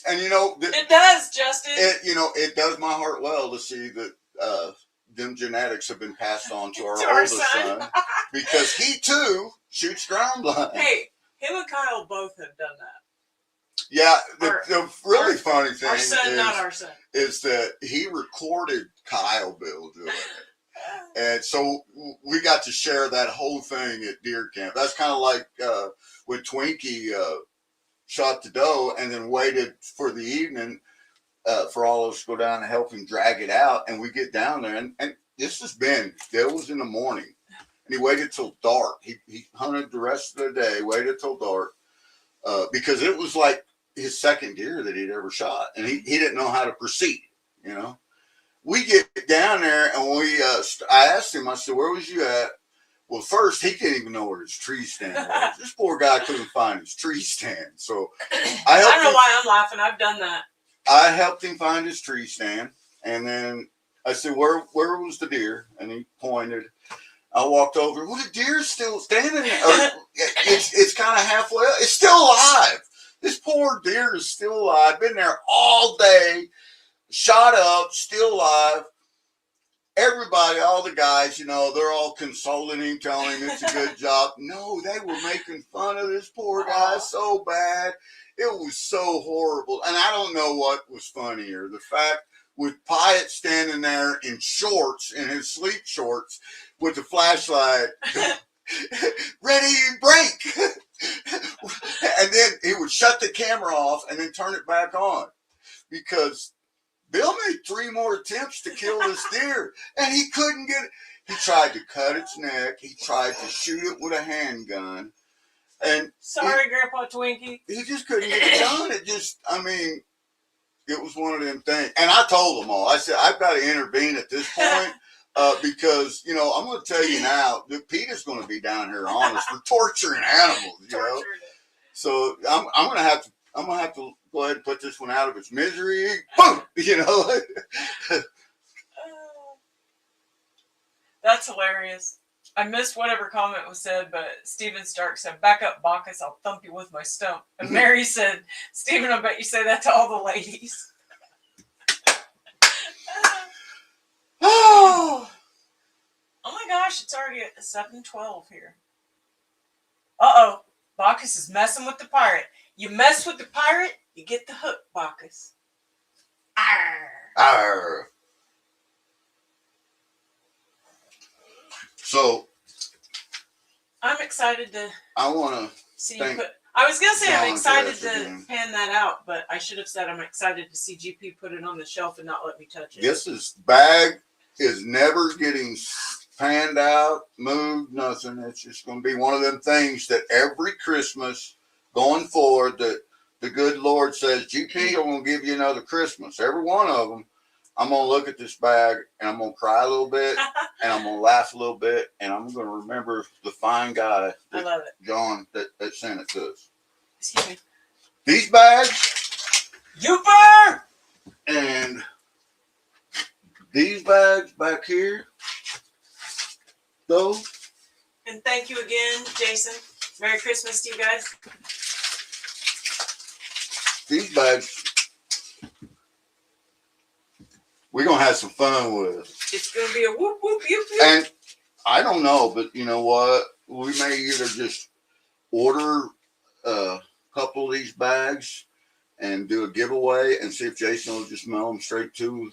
And, you know. It does, Justin. It does my heart well to see that them genetics have been passed on to our oldest son. Because he, too, shoots ground blind. Hey, him and Kyle both have done that. Yeah, the really funny thing not our son. is that he recorded Kyle Bill doing it. And so we got to share that whole thing at deer camp. That's kind of like when Twinkie shot the doe and then waited for the evening for all of us to go down and help him drag it out. And we get down there, and this has been, it was in the morning. And he waited till dark. He hunted the rest of the day, waited till dark, because it was like his second deer that he'd ever shot. And he didn't know how to proceed, you know. We get down there, and I asked him, I said, where was you at? Well, first, he didn't even know where his tree stand was. This poor guy couldn't find his tree stand. So I don't know why I'm laughing. I've done that. I helped him find his tree stand. And then I said, where was the deer? And he pointed. I walked over. Well, the deer's still standing there. It's kind of halfway up. It's still alive. This poor deer is still alive. Been there all day. Shot up, still alive. Everybody, all the guys, you know, they're all consoling him, telling him it's a good job. No, they were making fun of this poor guy so bad. It was so horrible. And I don't know what was funnier. The fact with Pyatt standing there in shorts, in his sleep shorts, with the flashlight, ready, break. And then he would shut the camera off and then turn it back on. Because Bill made 3 more attempts to kill this deer, and he couldn't get it. He tried to cut its neck. He tried to shoot it with a handgun. And sorry, Grandpa Twinkie. He just couldn't get it done. It was one of them things. And I told them all. I said, I've got to intervene at this point because, you know, I'm going to tell you now that Peter's going to be down here on us for torturing animals, you know. So I'm going to have to go ahead and put this one out of its misery. Boom! You know. That's hilarious. I missed whatever comment was said, but Steven Stark said, back up, Bacchus, I'll thump you with my stump. And Mary said, Steven, I bet you say that to all the ladies. Oh my gosh, it's already at 7:12 here. Uh-oh, Bacchus is messing with the pirate. You mess with the pirate, you get the hook, Bacchus. Arr. Arr. So I'm excited to see you put. I was gonna say I'm excited to pan that out, but I should have said I'm excited to see GP put it on the shelf and not let me touch it. This bag is never getting panned out, moved, nothing. It's just going to be one of them things that every Christmas going forward that the good Lord says, GP, I'm going to give you another Christmas. Every one of them, I'm going to look at this bag and I'm going to cry a little bit and I'm going to laugh a little bit and I'm going to remember the fine guy, I love it, John, that sent it to us. Excuse me. These bags, Youper! And these bags back here, though. And thank you again, Jason. Merry Christmas to you guys. These bags, we're going to have some fun with. It's going to be a whoop, whoop, whoop, whoop. And I don't know, but you know what? We may either just order a couple of these bags and do a giveaway and see if Jason will just mail them straight to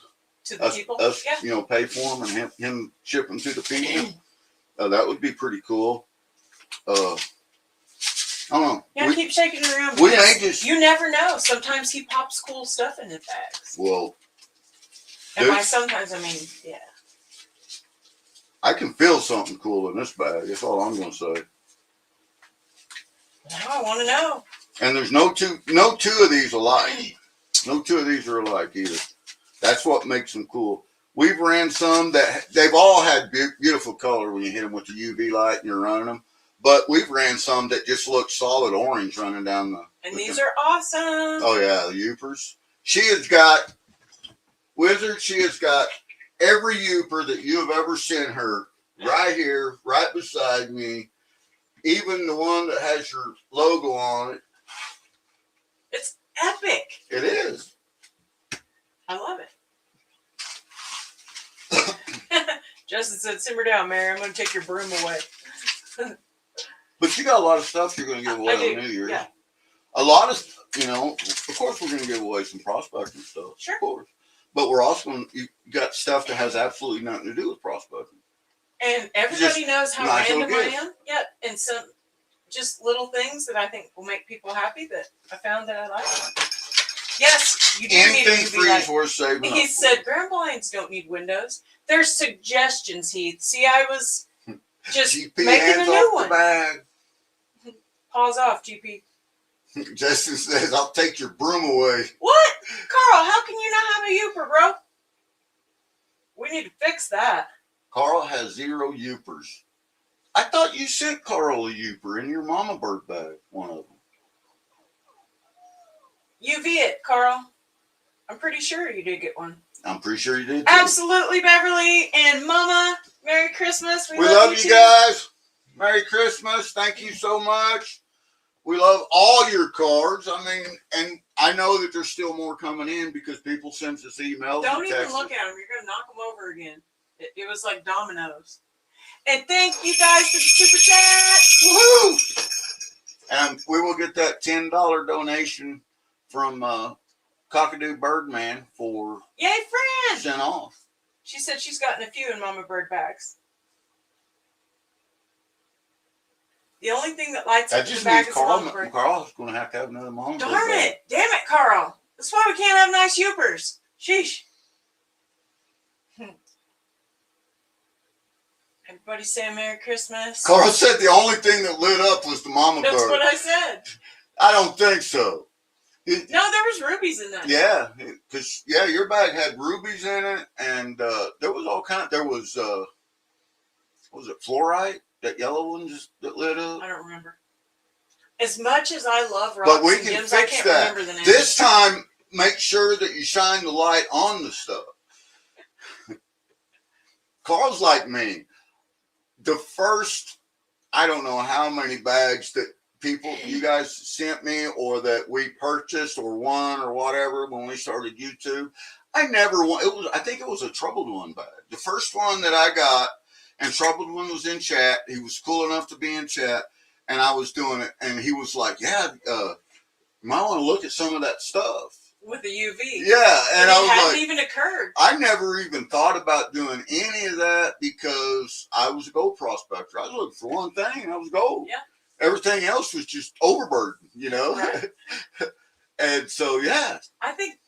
the people. Us, yeah. You know, pay for them and him ship them to the people. That would be pretty cool. I don't know. Yeah, keep shaking it around. We may just. You never know. Sometimes he pops cool stuff in his bags. Well. And by sometimes, I mean, yeah. I can feel something cool in this bag. That's all I'm going to say. Now I want to know. And there's no two of these alike. No two of these are alike either. That's what makes them cool. We've ran some that they've all had beautiful color when you hit them with the UV light and you're running them. But we've ran some that just look solid orange running down the. And these are awesome. Oh yeah, the Yoopers. She has got Wizard. She has got every Yooper that you have ever sent her right here, right beside me. Even the one that has your logo on it. It's epic. It is. I love it. Justin said, simmer down, Mary. I'm going to take your broom away. But you got a lot of stuff you're going to give away on New Year's. Yeah. A lot of, of course we're going to give away some prospecting stuff. Sure. Of course. But we're also going to, you got stuff that has absolutely nothing to do with prospecting. And everybody knows how nice random I am. Yeah. And some just little things that I think will make people happy that I found that I like. Yes, you do Anything need a free UV is worth saving. He said, Grand blinds don't need windows. There's suggestions, Heath. See, I was just GP making a new one. Bag. Pause off, GP. Justin says, I'll take your broom away. What? Carl, how can you not have a Yooper, bro? We need to fix that. Carl has 0 Yoopers. I thought you sent Carl a Yooper in your Mama Bird bag, one of them. UV it, Carl. I'm pretty sure you did get one. I'm pretty sure you did too. Absolutely, Beverly and Mama. Merry Christmas. We love you guys. Merry Christmas. Thank you so much. We love all your cards. I mean, and I know that there's still more coming in because people send us emails. Don't even look at them. You're going to knock them over again. It was like dominoes. And thank you guys for the super chat. Woohoo! And we will get that $10 donation from Cockadoo Birdman for Yay, Fran! sent off. She said she's gotten a few in Mama Bird bags. The only thing that lights up the bag is Mama Bird. Carl's going to have another Mama Bird. Darn it! Damn it, Carl! That's why we can't have nice Yoopers. Sheesh. Everybody saying Merry Christmas. Carl said the only thing that lit up was the Mama Bird. That's what I said. I don't think so. No, there was rubies in that. Yeah, because your bag had rubies in it, and there was all kind. There was what was it, fluorite? That yellow one that lit up. I don't remember. As much as I love rocks but we and can gems, fix I can't that. remember the name. This time, make sure that you shine the light on the stuff. Carl's like me. The first, I don't know how many bags that you guys sent me or that we purchased or won or whatever when we started YouTube. I never won. I think it was a Troubled One bag. The first one that I got, and Troubled One was in chat. He was cool enough to be in chat, and I was doing it. And he was like, "Yeah, you might want to look at some of that stuff with the UV." Yeah, and I was hadn't like, even occurred. I never even thought about doing any of that because I was a gold prospector. I was looking for one thing, and I was gold. Yeah. Everything else was just overburdened, Right. And so, yeah. I think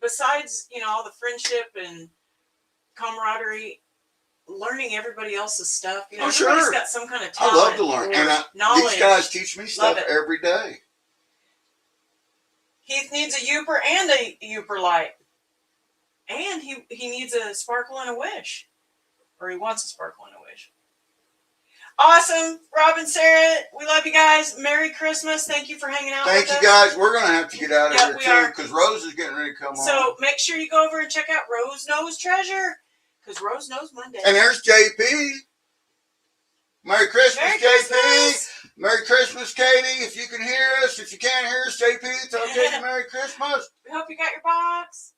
besides, all the friendship and camaraderie, learning everybody else's stuff, everybody's got some kind of talent. I love to learn. And these guys teach me stuff every day. Heath needs a Yooper and a Yooper light. And he needs a sparkle and a wish. Or he wants a sparkle and a wish. Awesome. Rob and Sarah, we love you guys. Merry Christmas. Thank you for hanging out with us. Thank you guys. We're going to have to get out of here too because Rose is getting ready to come on. So make sure you go over and check out Rose Knows Treasure because Rose Knows Monday. And there's JP. Merry Christmas, Merry JP. Christmas. Merry Christmas, Katie. If you can hear us, if you can't hear us, JP, tell Katie Merry Christmas. We hope you got your box.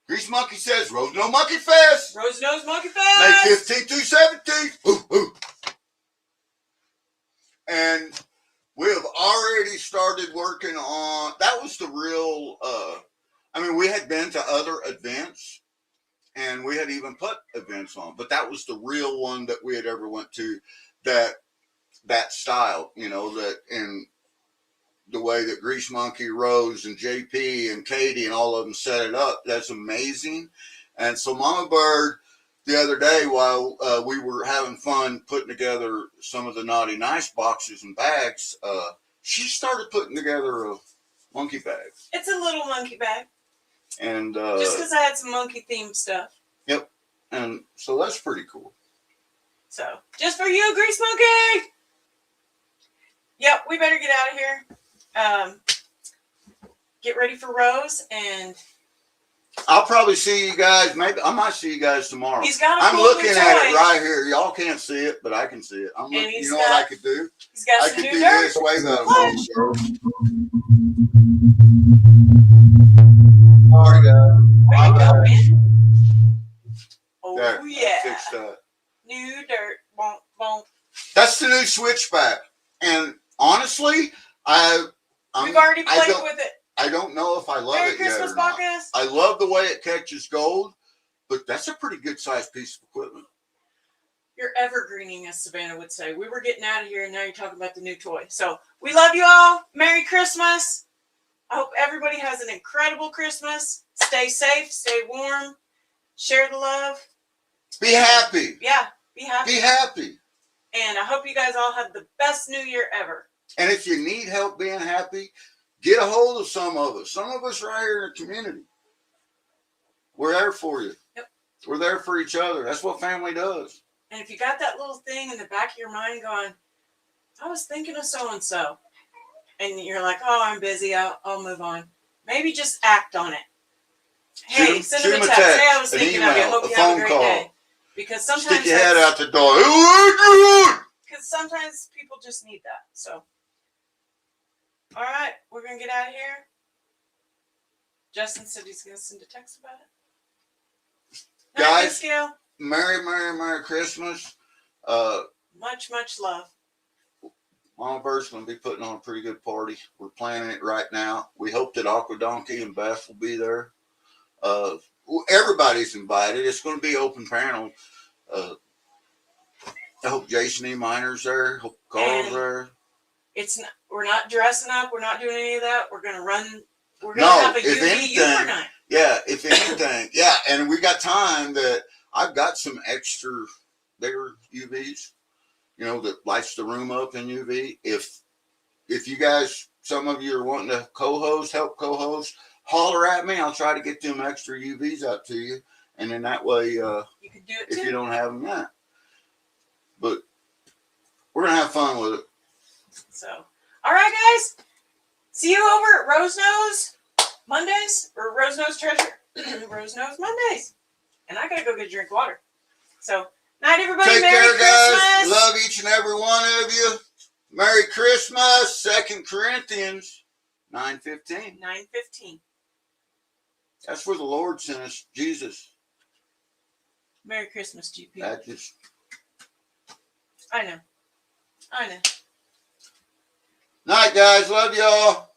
Grease Monkey says, Rose No Monkey Fest. Rose Knows Monkey Fest. May 15th through 17th. Ooh, ooh. And we have already started working on, that was the real, we had been to other events. And we had even put events on, but that was the real one that we had ever went to that style, that in the way that Grease Monkey, Rose, and JP and Katie and all of them set it up. That's amazing. And so Mama Bird, the other day while we were having fun putting together some of the Naughty Nice boxes and bags, she started putting together a monkey bag. It's a little monkey bag. And just because I had some monkey themed stuff. Yep. And so that's pretty cool. So, just for you, Grease Monkey! Yep, we better get out of here. Get ready for Rose, and I'll probably see you guys. Maybe I might see you guys tomorrow. he's got a I'm cool looking new at toy. it right here. Y'all can't see it, but I can see it. I'm looking, you know what I could do? He's got I some could new do dirt. this. Wave at him. Sorry, guys. Where you go, man? Oh, There, I yeah. fixed that. New dirt. Bonk, bonk. That's the new switchback. And honestly, We've already played with it. I don't know if I love Merry it Christmas, yet or not. Bacchus. I love the way it catches gold, but that's a pretty good sized piece of equipment. You're evergreening, as Savannah would say. We were getting out of here, and now you're talking about the new toy. So we love you all. Merry Christmas. I hope everybody has an incredible Christmas. Stay safe. Stay warm. Share the love. Be happy. Yeah, be happy. Be happy. And I hope you guys all have the best New Year ever. And if you need help being happy, get a hold of some of us. Some of us right here in the community. We're there for you. Yep. We're there for each other. That's what family does. And if you got that little thing in the back of your mind going, I was thinking of so-and-so, and you're like, oh, I'm busy, I'll move on. Maybe just act on it. Hey, send them a text. Hey, I was thinking of you. Hope you have a great day. Because sometimes stick your head out the door. Because sometimes people just need that. So, all right, we're going to get out of here. Justin said he's going to send a text about it. Guys, Scale. Merry Christmas. Much love. MamaBirds going to be putting on a pretty good party. We're planning it right now. We hope that Aqua Donkey and Beth will be there. Everybody's invited. It's going to be open panel. I hope Jason E. Miner's there. Hope Carl's there. We're not dressing up. We're not doing any of that. We're going to run. We're going to have a UV night. Yeah, if anything. Yeah, and we got time that I've got some extra bigger UVs, that lights the room up in UV. If you guys, some of you are wanting to help co-host, holler at me. I'll try to get them extra UVs out to you. And then that way, you can do it if too. you don't have them yet. But we're going to have fun with it. So, all right, guys. See you over at Rose Nose Mondays, or Rose Nose Treasure. Rose Nose Mondays. And I got to go get a drink of water. So, night, everybody. Take Merry care, Christmas. guys. Love each and every one of you. Merry Christmas. 2 Corinthians 9:15. 9:15. That's where the Lord sent us, Jesus. Merry Christmas, GP. I know. I know. Night, guys. Love y'all.